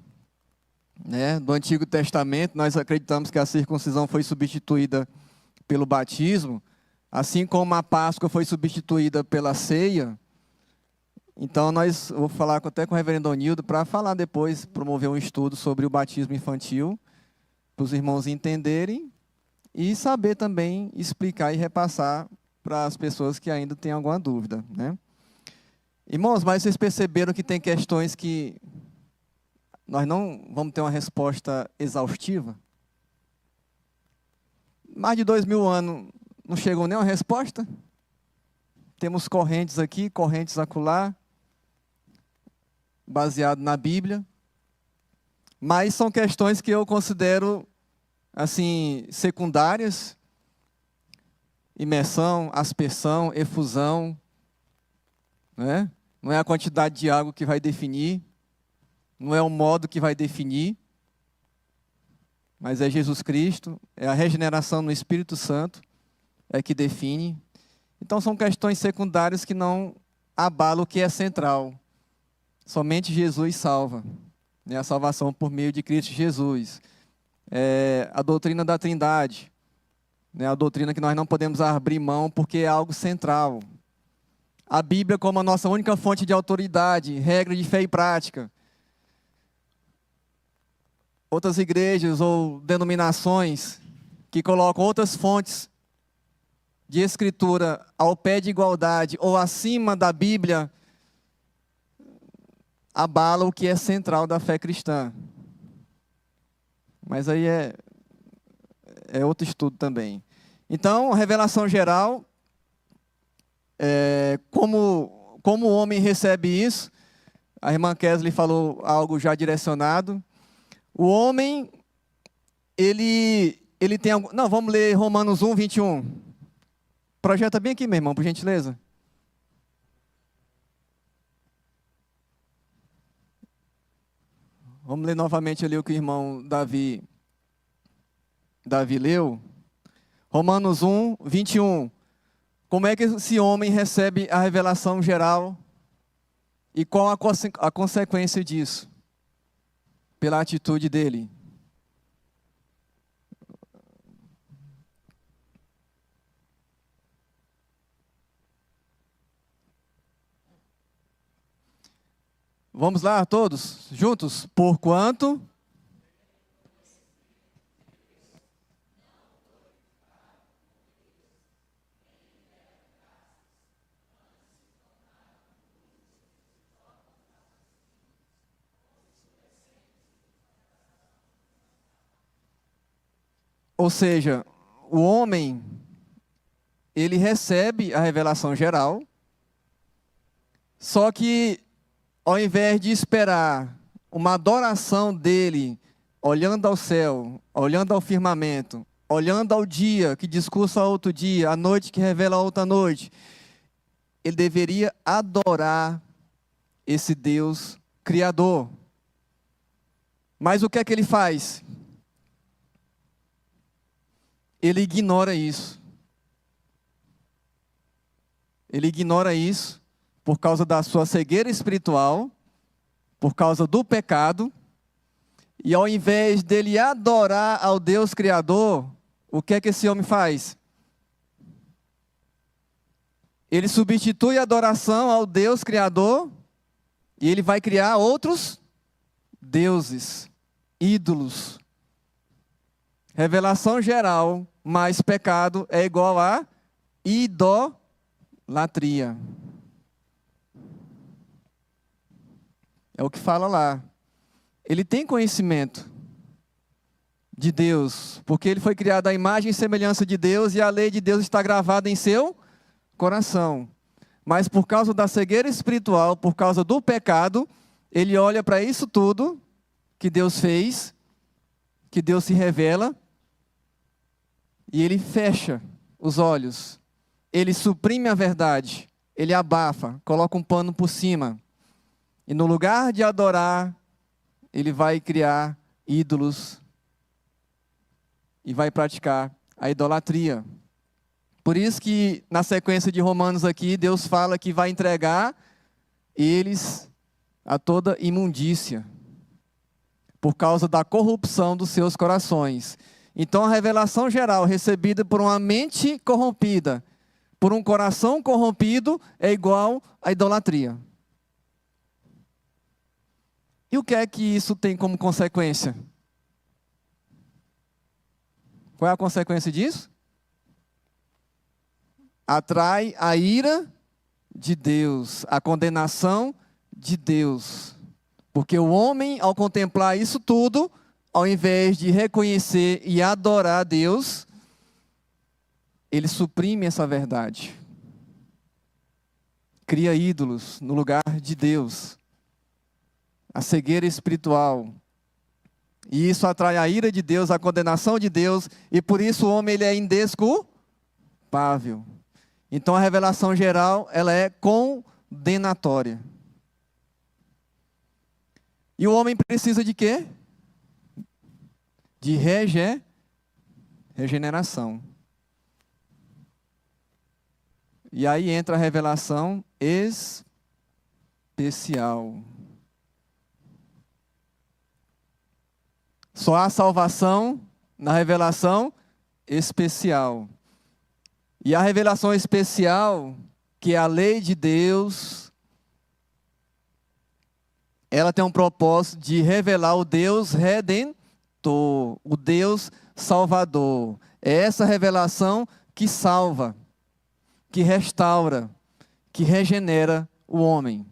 né? Do Antigo Testamento, nós acreditamos que a circuncisão foi substituída pelo batismo, assim como a Páscoa foi substituída pela ceia. Então, eu vou falar até com o reverendo Onildo para falar depois, promover um estudo sobre o batismo infantil, para os irmãos entenderem e saber também explicar e repassar para as pessoas que ainda têm alguma dúvida, né? Irmãos, mas vocês perceberam que tem questões que nós não vamos ter uma resposta exaustiva? Mais de 2000 anos não chegou nem uma resposta? Temos correntes aqui, correntes acolá, baseado na Bíblia. Mas são questões que eu considero assim secundárias. Imersão, aspersão, efusão, né? Não é a quantidade de água que vai definir, não é o modo que vai definir, mas é Jesus Cristo, é a regeneração no Espírito Santo é que define. Então são questões secundárias que não abalam o que é central. Somente Jesus salva, né? A salvação por meio de Cristo Jesus. A doutrina da Trindade, né? A doutrina que nós não podemos abrir mão porque é algo central. A Bíblia como a nossa única fonte de autoridade, regra de fé e prática. Outras igrejas ou denominações que colocam outras fontes de escritura ao pé de igualdade ou acima da Bíblia, abala o que é central da fé cristã. Mas aí é outro estudo também. Então, revelação geral, como o homem recebe isso, a irmã Kesley falou algo já direcionado. O homem, ele tem algo... Não, vamos ler Romanos 1, 21. Projeta bem aqui, meu irmão, por gentileza. Vamos ler novamente ali o que o irmão Davi leu. Romanos 1, 21. Como é que esse homem recebe a revelação geral e qual a consequência disso? Pela atitude dele. Vamos lá, todos juntos? Porquanto ou seja, o homem, ele recebe a revelação geral, só que ao invés de esperar uma adoração dele, olhando ao céu, olhando ao firmamento, olhando ao dia que discursa outro dia, à noite que revela outra noite, ele deveria adorar esse Deus Criador. Mas o que é que ele faz? Ele ignora isso. Ele ignora isso por causa da sua cegueira espiritual, por causa do pecado, e ao invés dele adorar ao Deus Criador, o que é que esse homem faz? Ele substitui a adoração ao Deus Criador e ele vai criar outros deuses, ídolos. Revelação geral, mais pecado é igual a idolatria. É o que fala lá. Ele tem conhecimento de Deus, porque ele foi criado à imagem e semelhança de Deus e a lei de Deus está gravada em seu coração. Mas por causa da cegueira espiritual, por causa do pecado, ele olha para isso tudo que Deus fez, que Deus se revela, e ele fecha os olhos. Ele suprime a verdade, ele abafa, coloca um pano por cima. E no lugar de adorar, ele vai criar ídolos e vai praticar a idolatria. Por isso que na sequência de Romanos aqui, Deus fala que vai entregar eles a toda imundícia, por causa da corrupção dos seus corações. Então a revelação geral recebida por uma mente corrompida, por um coração corrompido, é igual à idolatria. E o que é que isso tem como consequência? Qual é a consequência disso? Atrai a ira de Deus, a condenação de Deus. Porque o homem, ao contemplar isso tudo, ao invés de reconhecer e adorar a Deus, ele suprime essa verdade. Cria ídolos no lugar de Deus. A cegueira espiritual. E isso atrai a ira de Deus, a condenação de Deus, e por isso o homem ele é indesculpável. Então a revelação geral, ela é condenatória. E o homem precisa de quê? De regeneração. E aí entra a revelação especial. Só há salvação na revelação especial. E a revelação especial, que é a lei de Deus, ela tem um propósito de revelar o Deus redentor, o Deus salvador. É essa revelação que salva, que restaura, que regenera o homem.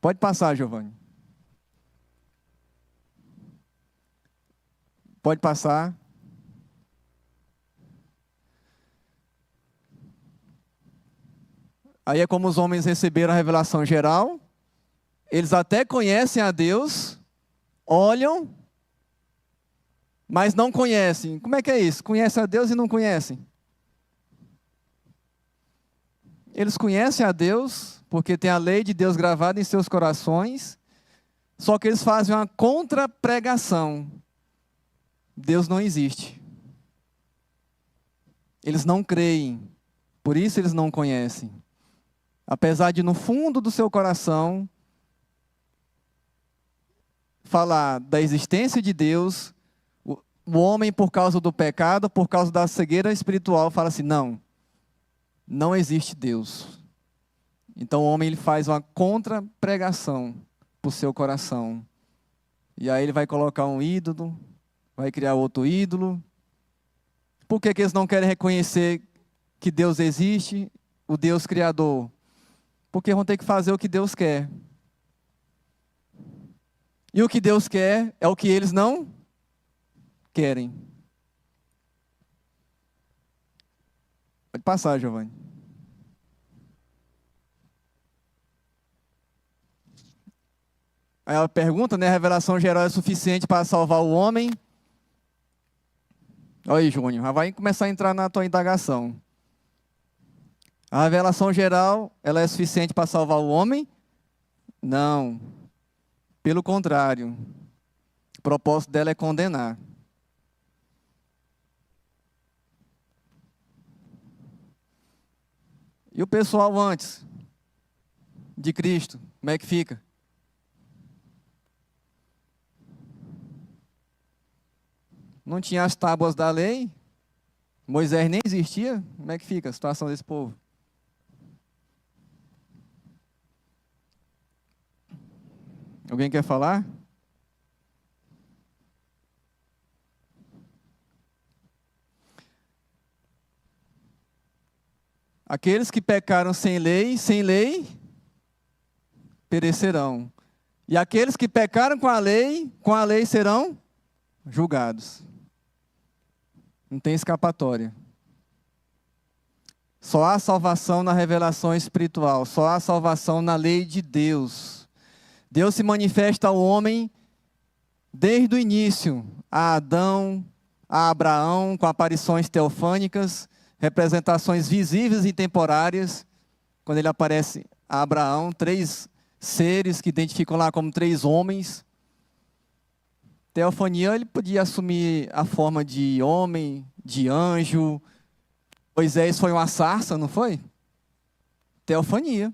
Pode passar, Giovanni. Pode passar. Aí é como os homens receberam a revelação geral. Eles até conhecem a Deus, olham, mas não conhecem. Como é que é isso? Conhecem a Deus e não conhecem? Eles conhecem a Deus, porque tem a lei de Deus gravada em seus corações, só que eles fazem uma contra-pregação. Deus não existe. Eles não creem, por isso eles não conhecem. Apesar de no fundo do seu coração falar da existência de Deus, o homem por causa do pecado, por causa da cegueira espiritual, fala assim, não existe Deus. Então o homem ele faz uma contra-pregação para o seu coração. E aí ele vai colocar um ídolo, vai criar outro ídolo. Por que eles não querem reconhecer que Deus existe, o Deus Criador? Porque vão ter que fazer o que Deus quer. E o que Deus quer é o que eles não querem. Pode passar, Giovanni. Aí ela pergunta, né? A revelação geral é suficiente para salvar o homem? Olha aí, Júnior, já vai começar a entrar na tua indagação. A revelação geral, ela é suficiente para salvar o homem? Não. Pelo contrário. O propósito dela é condenar. E o pessoal antes de Cristo, como é que fica? Não tinha as tábuas da lei, Moisés nem existia, como é que fica a situação desse povo? Alguém quer falar? Aqueles que pecaram sem lei, perecerão. E aqueles que pecaram com a lei serão julgados. Não tem escapatória. Só há salvação na revelação espiritual, só há salvação na lei de Deus. Deus se manifesta ao homem desde o início, a Adão, a Abraão, com aparições teofânicas, representações visíveis e temporárias. Quando ele aparece a Abraão, 3 seres que identificam lá como 3 homens. Teofania, ele podia assumir a forma de homem, de anjo. Moisés foi uma sarça, não foi? Teofania.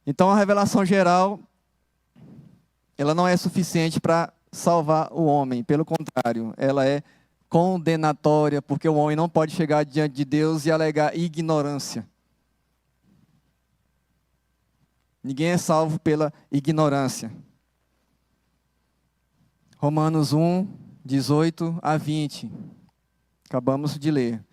Então a revelação geral, ela não é suficiente para salvar o homem. Pelo contrário, ela é condenatória, porque o homem não pode chegar diante de Deus e alegar ignorância. Ninguém é salvo pela ignorância. Romanos 1, 18 a 20. Acabamos de ler.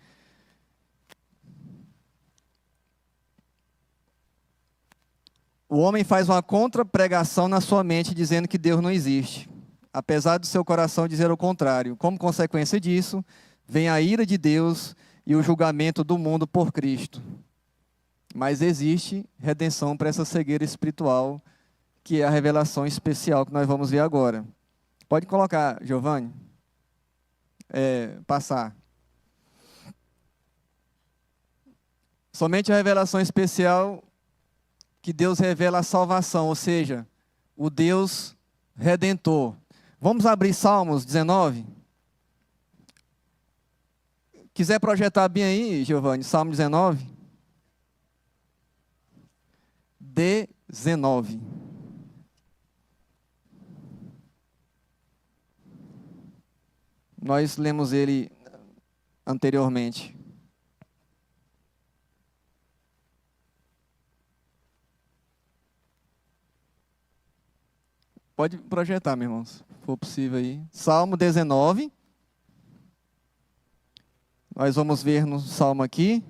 O homem faz uma contra-pregação na sua mente, dizendo que Deus não existe, apesar do seu coração dizer o contrário. Como consequência disso, vem a ira de Deus e o julgamento do mundo por Cristo. Mas existe redenção para essa cegueira espiritual, que é a revelação especial que nós vamos ver agora. Pode colocar, Giovanni. Passar. Somente a revelação especial que Deus revela a salvação, ou seja, o Deus redentor. Vamos abrir Salmos 19? Quiser projetar bem aí, Giovanni, Salmo 19? 19. Nós lemos ele anteriormente. Pode projetar, meus irmãos, se for possível aí. Salmo 19. Nós vamos ver no Salmo aqui.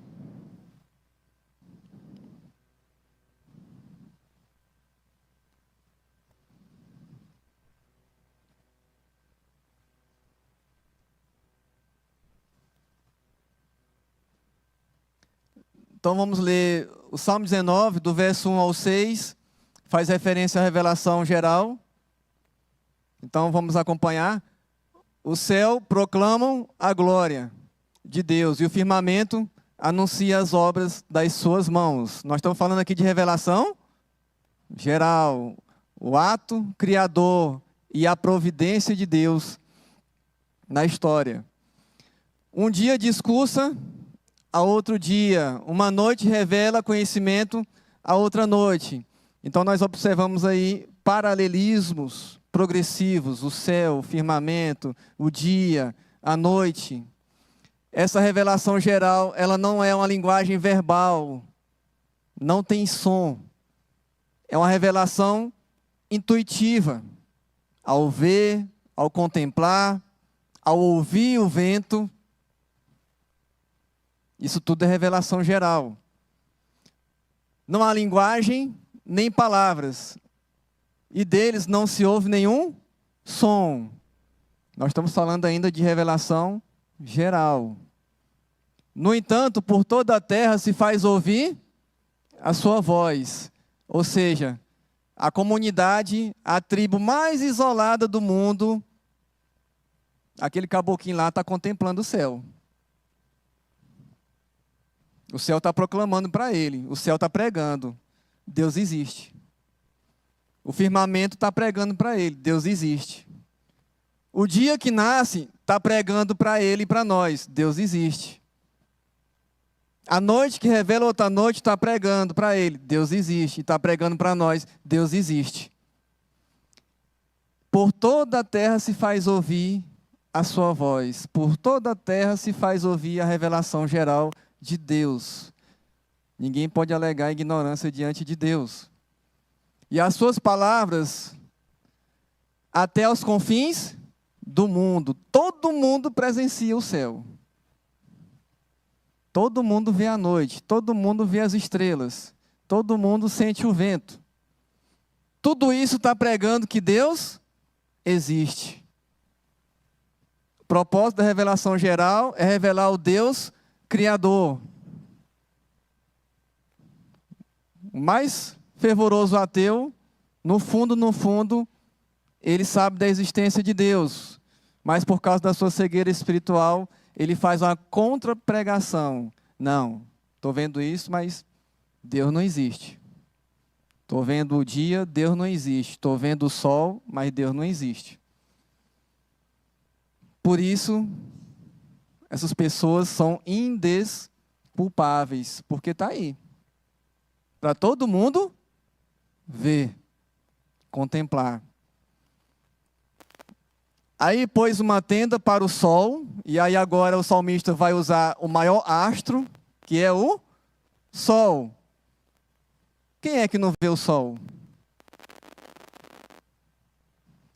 Então vamos ler o Salmo 19, do verso 1 ao 6, faz referência à revelação geral. Então vamos acompanhar. O céu proclamam a glória de Deus e o firmamento anuncia as obras das suas mãos. Nós estamos falando aqui de revelação geral, o ato criador e a providência de Deus na história. Um dia discursa a outro dia, uma noite revela conhecimento a outra noite. Então nós observamos aí paralelismos progressivos, o céu, o firmamento, o dia, a noite. Essa revelação geral, ela não é uma linguagem verbal, não tem som. É uma revelação intuitiva. Ao ver, ao contemplar, ao ouvir o vento, isso tudo é revelação geral. Não há linguagem, nem palavras. E deles não se ouve nenhum som. Nós estamos falando ainda de revelação geral. No entanto, por toda a terra se faz ouvir a sua voz. Ou seja, a comunidade, a tribo mais isolada do mundo, aquele caboclinho lá está contemplando o céu. O céu está proclamando para ele, o céu está pregando, Deus existe. O firmamento está pregando para ele, Deus existe. O dia que nasce está pregando para ele e para nós, Deus existe. A noite que revela outra noite está pregando para ele, Deus existe. Está pregando para nós, Deus existe. Por toda a terra se faz ouvir a sua voz. Por toda a terra se faz ouvir a revelação geral de Deus. Ninguém pode alegar ignorância diante de Deus. E as suas palavras até os confins do mundo. Todo mundo presencia o céu. Todo mundo vê a noite, todo mundo vê as estrelas, todo mundo sente o vento. Tudo isso está pregando que Deus existe. O propósito da revelação geral é revelar o Deus Criador. O mais fervoroso ateu, no fundo, ele sabe da existência de Deus, mas por causa da sua cegueira espiritual, ele faz uma contra-pregação. Não, estou vendo isso, mas Deus não existe. Estou vendo o dia, Deus não existe. Estou vendo o sol, mas Deus não existe. Por isso, essas pessoas são indesculpáveis, porque está aí. Para todo mundo ver, contemplar. Aí pôs uma tenda para o sol, e aí agora o salmista vai usar o maior astro, que é o sol. Quem é que não vê o sol?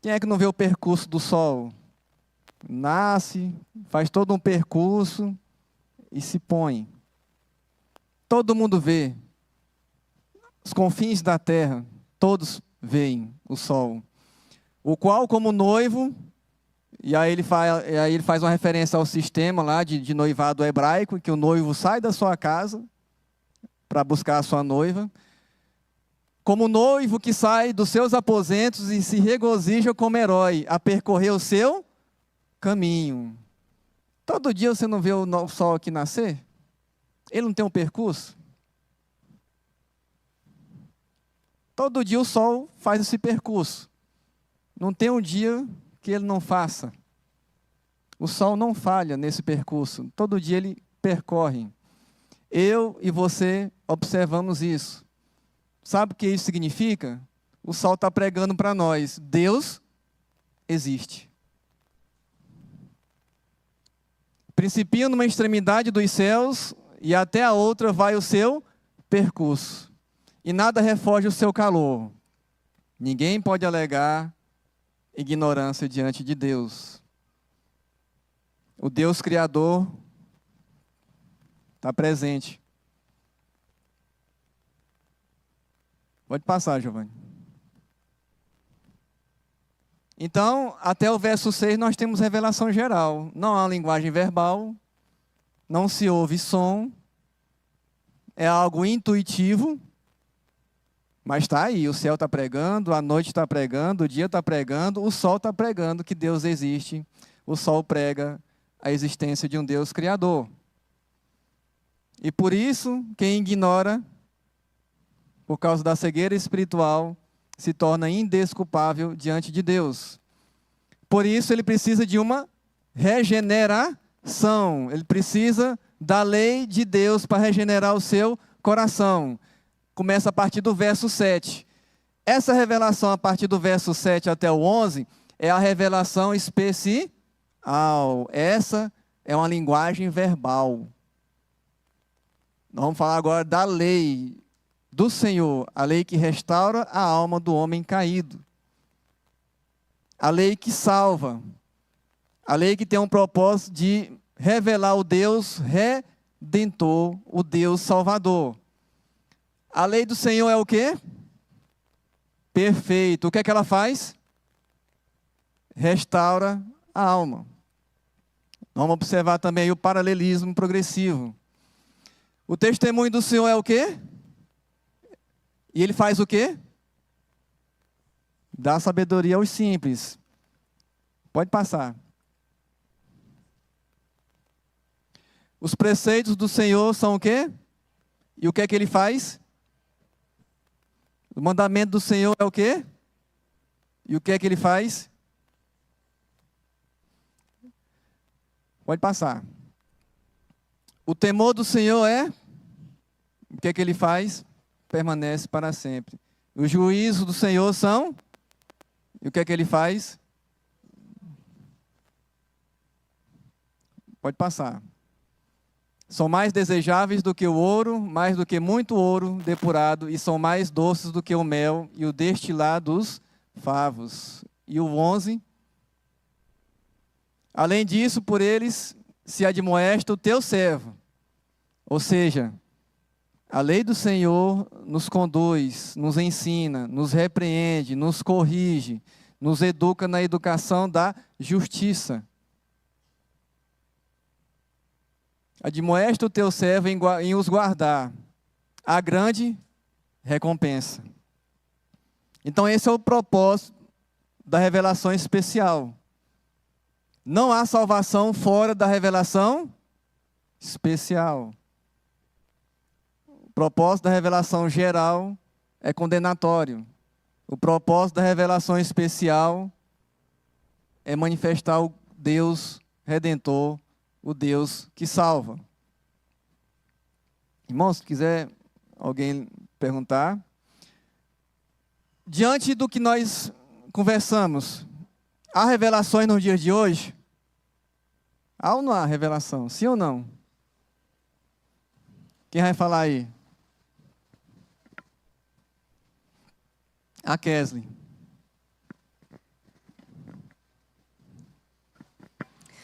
Quem é que não vê o percurso do sol? Nasce, faz todo um percurso e se põe. Todo mundo vê. Os confins da terra, todos veem o sol. O qual, como noivo... E aí ele faz uma referência ao sistema lá de noivado hebraico, que o noivo sai da sua casa para buscar a sua noiva. Como noivo que sai dos seus aposentos e se regozija como herói a percorrer o seu caminho. Todo dia você não vê o sol aqui nascer? Ele não tem um percurso? Todo dia o sol faz esse percurso. Não tem um dia que ele não faça. O sol não falha nesse percurso. Todo dia ele percorre. Eu e você observamos isso. Sabe o que isso significa? O sol está pregando para nós. Deus existe. Principia numa extremidade dos céus e até a outra vai o seu percurso. E nada refoge o seu calor. Ninguém pode alegar ignorância diante de Deus. O Deus Criador está presente. Pode passar, Giovanni. Então, até o verso 6 nós temos revelação geral. Não há linguagem verbal, não se ouve som, é algo intuitivo, mas está aí, o céu está pregando, a noite está pregando, o dia está pregando, o sol está pregando que Deus existe. O sol prega a existência de um Deus Criador. E por isso, quem ignora, por causa da cegueira espiritual, se torna indesculpável diante de Deus. Por isso, ele precisa de uma regeneração. Ele precisa da lei de Deus para regenerar o seu coração. Começa a partir do verso 7. Essa revelação a partir do verso 7 até o 11 é a revelação especial. Essa é uma linguagem verbal. Nós vamos falar agora da lei do Senhor, a lei que restaura a alma do homem caído. A lei que salva. A lei que tem um propósito de revelar o Deus redentor, o Deus salvador. A lei do Senhor é o quê? Perfeito. O que é que ela faz? Restaura a alma. Vamos observar também aí o paralelismo progressivo. O testemunho do Senhor é o quê? E ele faz o quê? Dá sabedoria aos simples. Pode passar. Os preceitos do Senhor são o quê? E o que é que ele faz? O mandamento do Senhor é o quê? E o que é que ele faz? Pode passar. O temor do Senhor é? O que é que ele faz? Permanece para sempre. Os juízos do Senhor são? E o que é que ele faz? Pode passar. São mais desejáveis do que o ouro, mais do que muito ouro depurado, e são mais doces do que o mel e o destilar dos favos. E o 11. Além disso, por eles se admoesta o teu servo. Ou seja, a lei do Senhor nos conduz, nos ensina, nos repreende, nos corrige, nos educa na educação da justiça. Admoesta o teu servo em os guardar a grande recompensa. Então esse é o propósito da revelação especial. Não há salvação fora da revelação especial. O propósito da revelação geral é condenatório. O propósito da revelação especial é manifestar o Deus Redentor, o Deus que salva. Irmãos, se quiser alguém perguntar. Diante do que nós conversamos, há revelações nos dias de hoje? Há ou não há revelação? Sim ou não? Quem vai falar aí? A Kesley.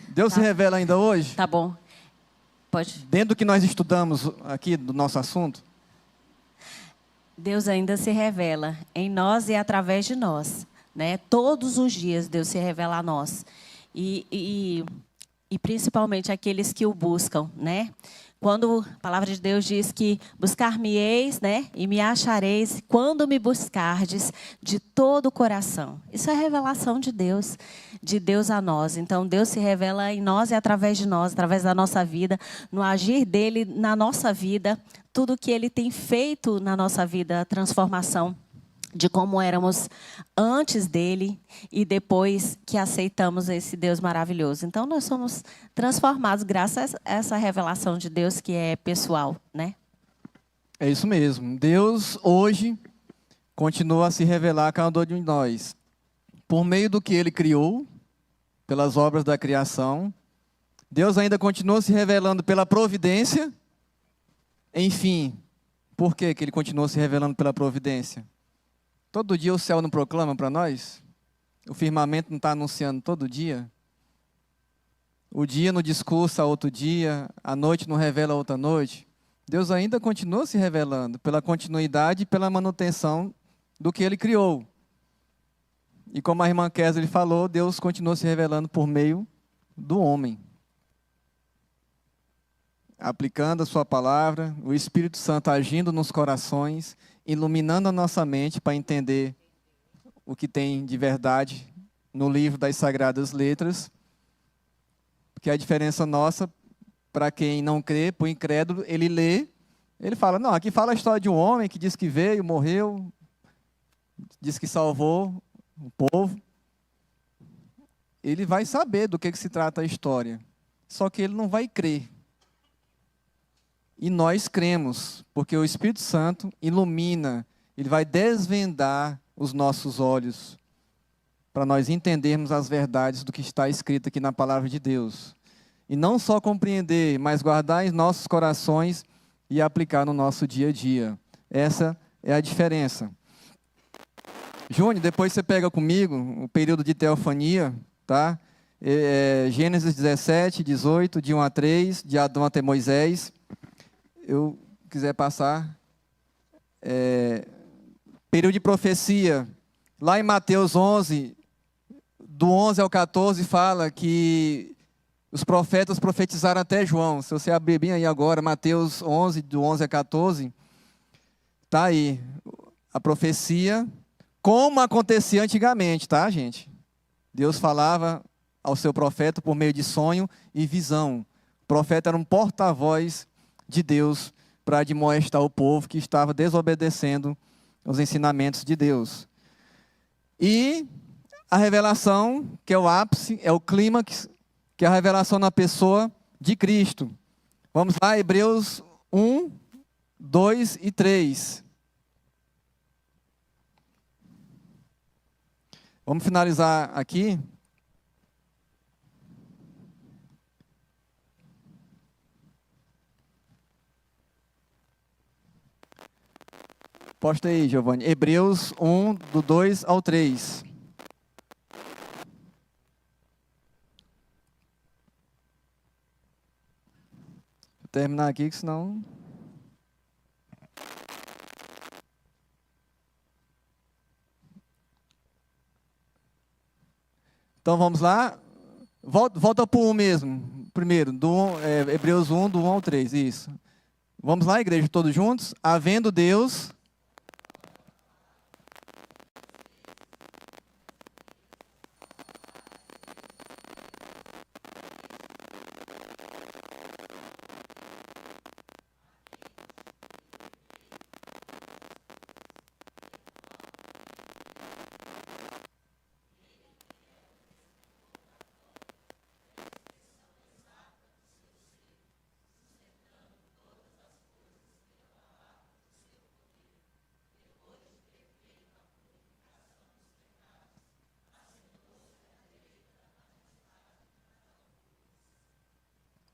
Deus se revela ainda hoje? Tá bom. Pode. Dentro do que nós estudamos aqui, do nosso assunto? Deus ainda se revela em nós e através de nós, né? Todos os dias Deus se revela a nós. E principalmente aqueles que o buscam, né? Quando a palavra de Deus diz que buscar-me-eis, né? E me achareis quando me buscardes de todo o coração. Isso é revelação de Deus a nós. Então, Deus se revela em nós e através de nós, através da nossa vida, no agir dele na nossa vida, tudo que ele tem feito na nossa vida, a transformação de como éramos antes dele e depois que aceitamos esse Deus maravilhoso. Então, nós somos transformados graças a essa revelação de Deus que é pessoal, né? É isso mesmo. Deus, hoje, continua a se revelar a cada um de nós. Por meio do que ele criou, pelas obras da criação, Deus ainda continua se revelando pela providência. Enfim, por que ele continua se revelando pela providência? Todo dia o céu não proclama para nós? O firmamento não está anunciando todo dia? O dia não discursa outro dia, a noite não revela outra noite? Deus ainda continua se revelando pela continuidade e pela manutenção do que ele criou. E como a irmã Kesley falou, Deus continua se revelando por meio do homem. Aplicando a sua palavra, o Espírito Santo agindo nos corações, iluminando a nossa mente para entender o que tem de verdade no livro das Sagradas Letras, porque a diferença nossa, para quem não crê, para o incrédulo, ele lê, ele fala, não, aqui fala a história de um homem que diz que veio, morreu, diz que salvou o povo. Ele vai saber do que se trata a história, só que ele não vai crer. E nós cremos, porque o Espírito Santo ilumina, ele vai desvendar os nossos olhos, para nós entendermos as verdades do que está escrito aqui na palavra de Deus. E não só compreender, mas guardar em nossos corações e aplicar no nosso dia a dia. Essa é a diferença. Júnior, depois você pega comigo o período de teofania, tá? Gênesis 17, 18, de 1 a 3, de Adão até Moisés. Eu quiser passar, período de profecia, lá em Mateus 11, do 11 ao 14, fala que os profetas profetizaram até João. Se você abrir bem aí agora, Mateus 11, do 11 a 14, está aí. a profecia como acontecia antigamente, tá, gente? Deus falava ao seu profeta por meio de sonho e visão. O profeta era um porta-voz de Deus para admoestar o povo que estava desobedecendo os ensinamentos de Deus. E a revelação, que é o ápice, é o clímax, que é a revelação na pessoa de Cristo. Vamos lá, Hebreus 1, 2 e 3. Vamos finalizar aqui. Posta aí, Giovanni. Hebreus 1, do 2 ao 3. Vou terminar aqui, que senão... Então vamos lá. Volta para o 1 mesmo. Primeiro, Hebreus 1, do 1 ao 3. Isso. Vamos lá, igreja, todos juntos. Havendo Deus...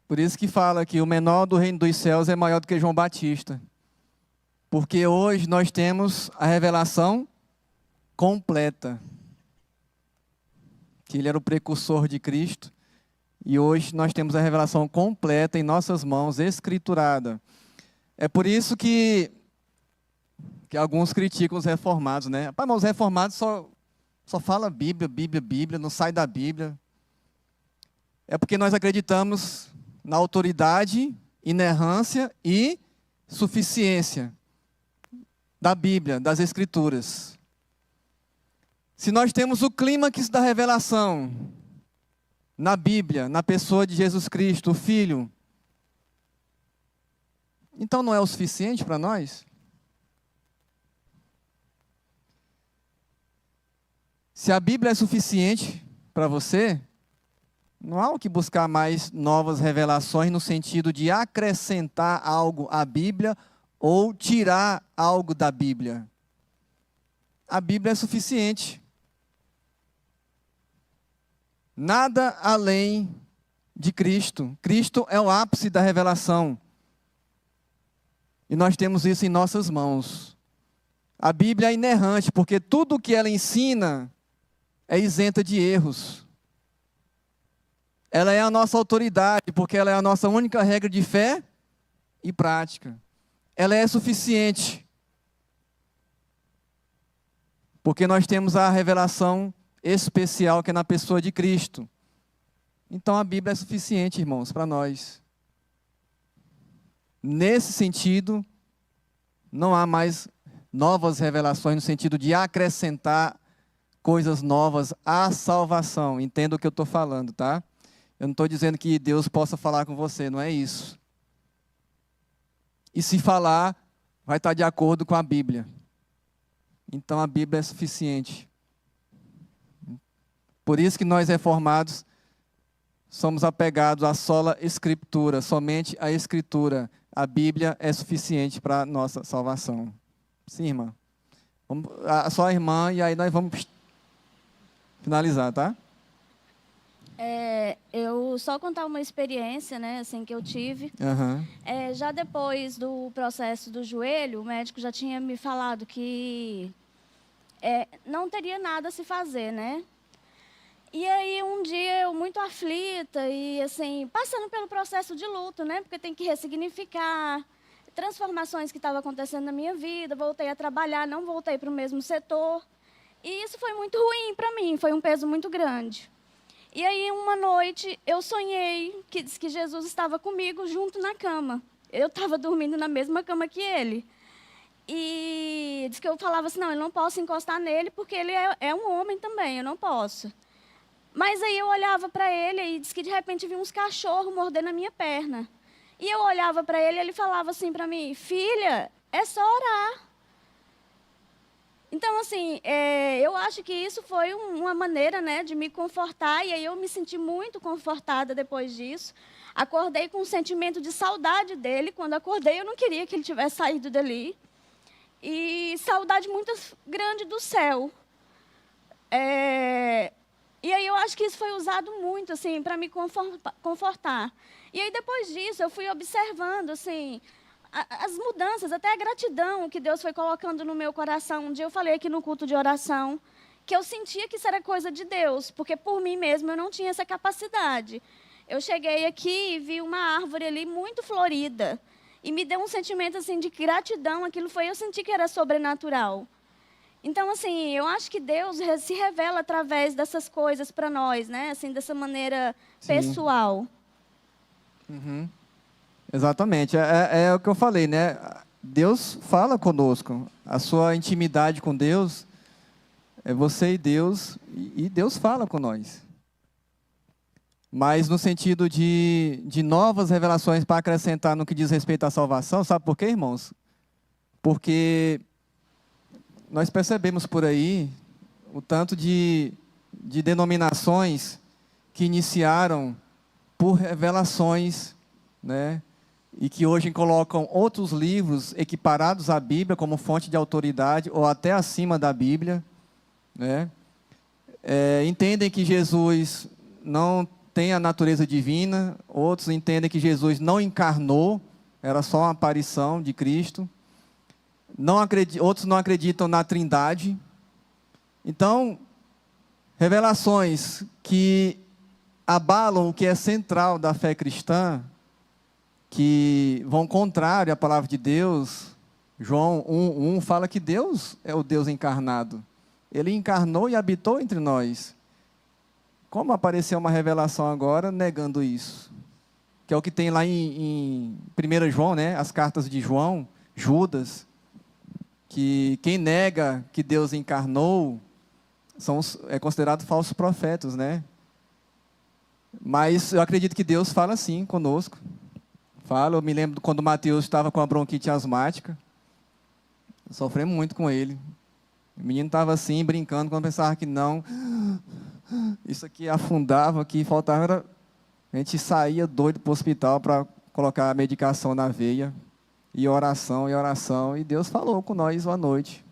Por isso que fala que o menor do reino dos céus é maior do que João Batista. Porque hoje nós temos a revelação completa. Que ele era o precursor de Cristo. E hoje nós temos a revelação completa em nossas mãos, escriturada. É por isso que alguns criticam os reformados, né? Mas os reformados só falam Bíblia, não sai da Bíblia. É porque nós acreditamos na autoridade, inerrância e suficiência da Bíblia, das Escrituras. Se nós temos o clímax da revelação na Bíblia, na pessoa de Jesus Cristo, o Filho, então não é o suficiente para nós? Se a Bíblia é suficiente para você, não há o que buscar mais novas revelações no sentido de acrescentar algo à Bíblia ou tirar algo da Bíblia. A Bíblia é suficiente. Nada além de Cristo. Cristo é o ápice da revelação. E nós temos isso em nossas mãos. A Bíblia é inerrante, porque tudo o que ela ensina é isenta de erros. Ela é a nossa autoridade, porque ela é a nossa única regra de fé e prática. Ela é suficiente, porque nós temos a revelação especial que é na pessoa de Cristo. Então a Bíblia é suficiente, irmãos, para nós. Nesse sentido, não há mais novas revelações no sentido de acrescentar coisas novas à salvação. Entenda o que eu estou falando, tá? Eu não estou dizendo que Deus possa falar com você, não é isso. E se falar, vai estar de acordo com a Bíblia. Então a Bíblia é suficiente. Por isso que nós reformados somos apegados à sola Escritura, somente a Escritura. A Bíblia é suficiente para a nossa salvação. Sim, irmã? Só a irmã e aí nós vamos finalizar, tá? Eu só contar uma experiência, né, assim, que eu tive. Já depois do processo do joelho, o médico já tinha me falado que não teria nada a se fazer, né? E aí um dia eu muito aflita e assim passando pelo processo de luto, né? Porque tem que ressignificar transformações que estavam acontecendo na minha vida. Voltei a trabalhar, não voltei para o mesmo setor. E isso foi muito ruim para mim, foi um peso muito grande. E aí, uma noite, eu sonhei que Jesus estava comigo junto na cama. Eu estava dormindo na mesma cama que ele. E diz que eu falava assim, não, eu não posso encostar nele porque ele é um homem também, eu não posso. Mas aí eu olhava para ele e diz que de repente vi uns cachorros mordendo a minha perna. E eu olhava para ele e ele falava assim para mim, filha, é só orar. Então, assim, eu acho que isso foi uma maneira, né, de me confortar, e aí eu me senti muito confortada depois disso. Acordei com um sentimento de saudade dele. Quando acordei, eu não queria que ele tivesse saído dali. E saudade muito grande do céu. E aí eu acho que isso foi usado muito, assim, para me confortar. E aí, depois disso, eu fui observando, assim, as mudanças, até a gratidão que Deus foi colocando no meu coração. Um dia eu falei aqui no culto de oração que eu sentia que isso era coisa de Deus, porque por mim mesma eu não tinha essa capacidade. Eu cheguei aqui e vi uma árvore ali muito florida e me deu um sentimento assim de gratidão. Aquilo eu senti que era sobrenatural. Então, assim, eu acho que Deus se revela através dessas coisas para nós, né? Assim, dessa maneira pessoal. Uhum. Exatamente, é o que eu falei, né? Deus fala conosco, a sua intimidade com Deus é você e Deus, e Deus fala com nós. Mas no sentido de novas revelações para acrescentar no que diz respeito à salvação, sabe por quê, irmãos? Porque nós percebemos por aí o tanto de denominações que iniciaram por revelações, né? E que hoje colocam outros livros equiparados à Bíblia como fonte de autoridade ou até acima da Bíblia, né? Entendem que Jesus não tem a natureza divina, outros entendem que Jesus não encarnou, era só uma aparição de Cristo. Outros não acreditam na Trindade. Então, revelações que abalam o que é central da fé cristã, que vão contrário à palavra de Deus. João 1:1 fala que Deus é o Deus encarnado. Ele encarnou e habitou entre nós. Como apareceu uma revelação agora negando isso? Que é o que tem lá em 1 João, né? As cartas de João, Judas, que quem nega que Deus encarnou é considerado falsos profetas, né? Mas eu acredito que Deus fala sim conosco. Eu me lembro quando o Mateus estava com a bronquite asmática. Sofremos muito com ele. O menino estava assim, brincando, quando pensava que não. Isso aqui afundava, aqui faltava. A gente saía doido para o hospital para colocar a medicação na veia. E oração, e Deus falou com nós uma noite.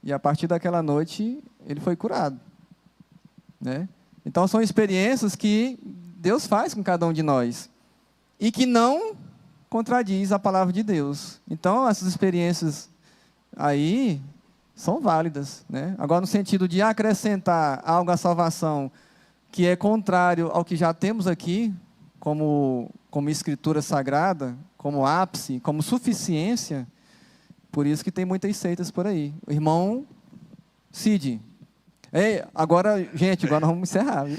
E a partir daquela noite, ele foi curado, né? Então, são experiências que Deus faz com cada um de nós. E que não contradiz a palavra de Deus. Então, essas experiências aí são válidas, né? Agora, no sentido de acrescentar algo à salvação que é contrário ao que já temos aqui, como escritura sagrada, como ápice, como suficiência, por isso que tem muitas seitas por aí. O irmão Cid. Agora nós vamos encerrar. Viu?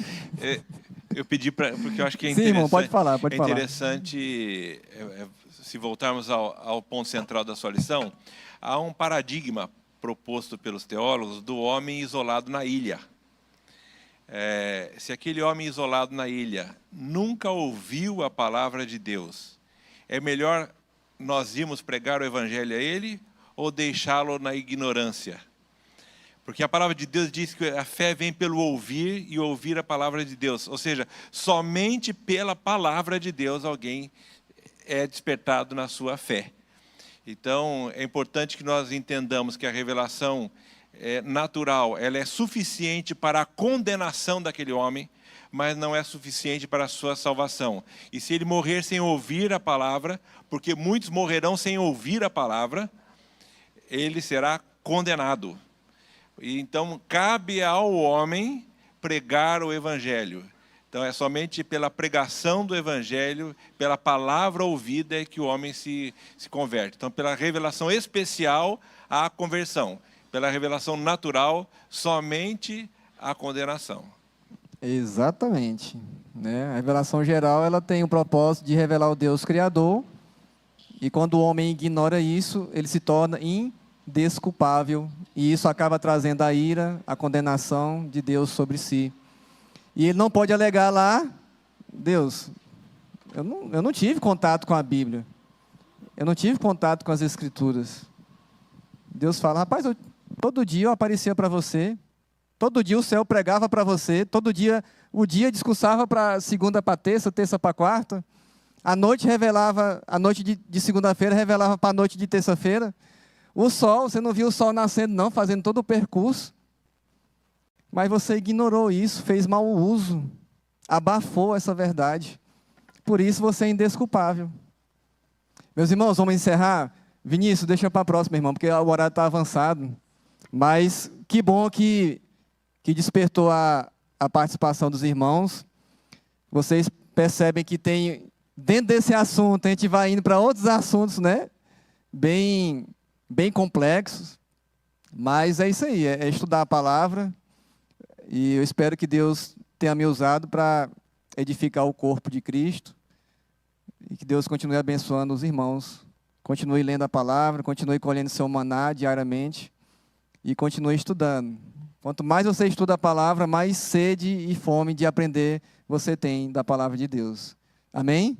Eu pedi porque eu acho que é interessante. Sim, irmão, pode falar. Interessante, se voltarmos ao ponto central da sua lição, há um paradigma proposto pelos teólogos do homem isolado na ilha. Se aquele homem isolado na ilha nunca ouviu a palavra de Deus, é melhor nós irmos pregar o evangelho a ele ou deixá-lo na ignorância? Porque a palavra de Deus diz que a fé vem pelo ouvir e ouvir a palavra de Deus. Ou seja, somente pela palavra de Deus alguém é despertado na sua fé. Então, é importante que nós entendamos que a revelação natural, ela é suficiente para a condenação daquele homem, mas não é suficiente para a sua salvação. E se ele morrer sem ouvir a palavra, porque muitos morrerão sem ouvir a palavra, ele será condenado. Então, cabe ao homem pregar o evangelho. Então, é somente pela pregação do evangelho, pela palavra ouvida, é que o homem se converte. Então, pela revelação especial, a conversão. Pela revelação natural, somente a condenação. Exatamente, né? A revelação geral, ela tem o propósito de revelar o Deus Criador, e quando o homem ignora isso, ele se torna indesculpável, e isso acaba trazendo a ira, a condenação de Deus sobre si. E ele não pode alegar lá, Deus, eu não tive contato com a Bíblia, eu não tive contato com as Escrituras. Deus fala, rapaz, todo dia eu aparecia para você, todo dia o céu pregava para você, todo dia o dia discursava para segunda para terça, terça para quarta, a noite revelava, a noite de segunda-feira revelava para a noite de terça-feira. O sol, você não viu o sol nascendo não, fazendo todo o percurso. Mas você ignorou isso, fez mau uso, abafou essa verdade. Por isso você é indesculpável. Meus irmãos, vamos encerrar? Vinícius, deixa para a próxima, irmão, porque o horário está avançado. Mas que bom que despertou a participação dos irmãos. Vocês percebem que tem, dentro desse assunto, a gente vai indo para outros assuntos, né? Bem complexos. Mas é isso aí, é estudar a palavra. E eu espero que Deus tenha me usado para edificar o corpo de Cristo. E que Deus continue abençoando os irmãos. Continue lendo a palavra, continue colhendo seu maná diariamente. E continue estudando. Quanto mais você estuda a palavra, mais sede e fome de aprender você tem da palavra de Deus. Amém?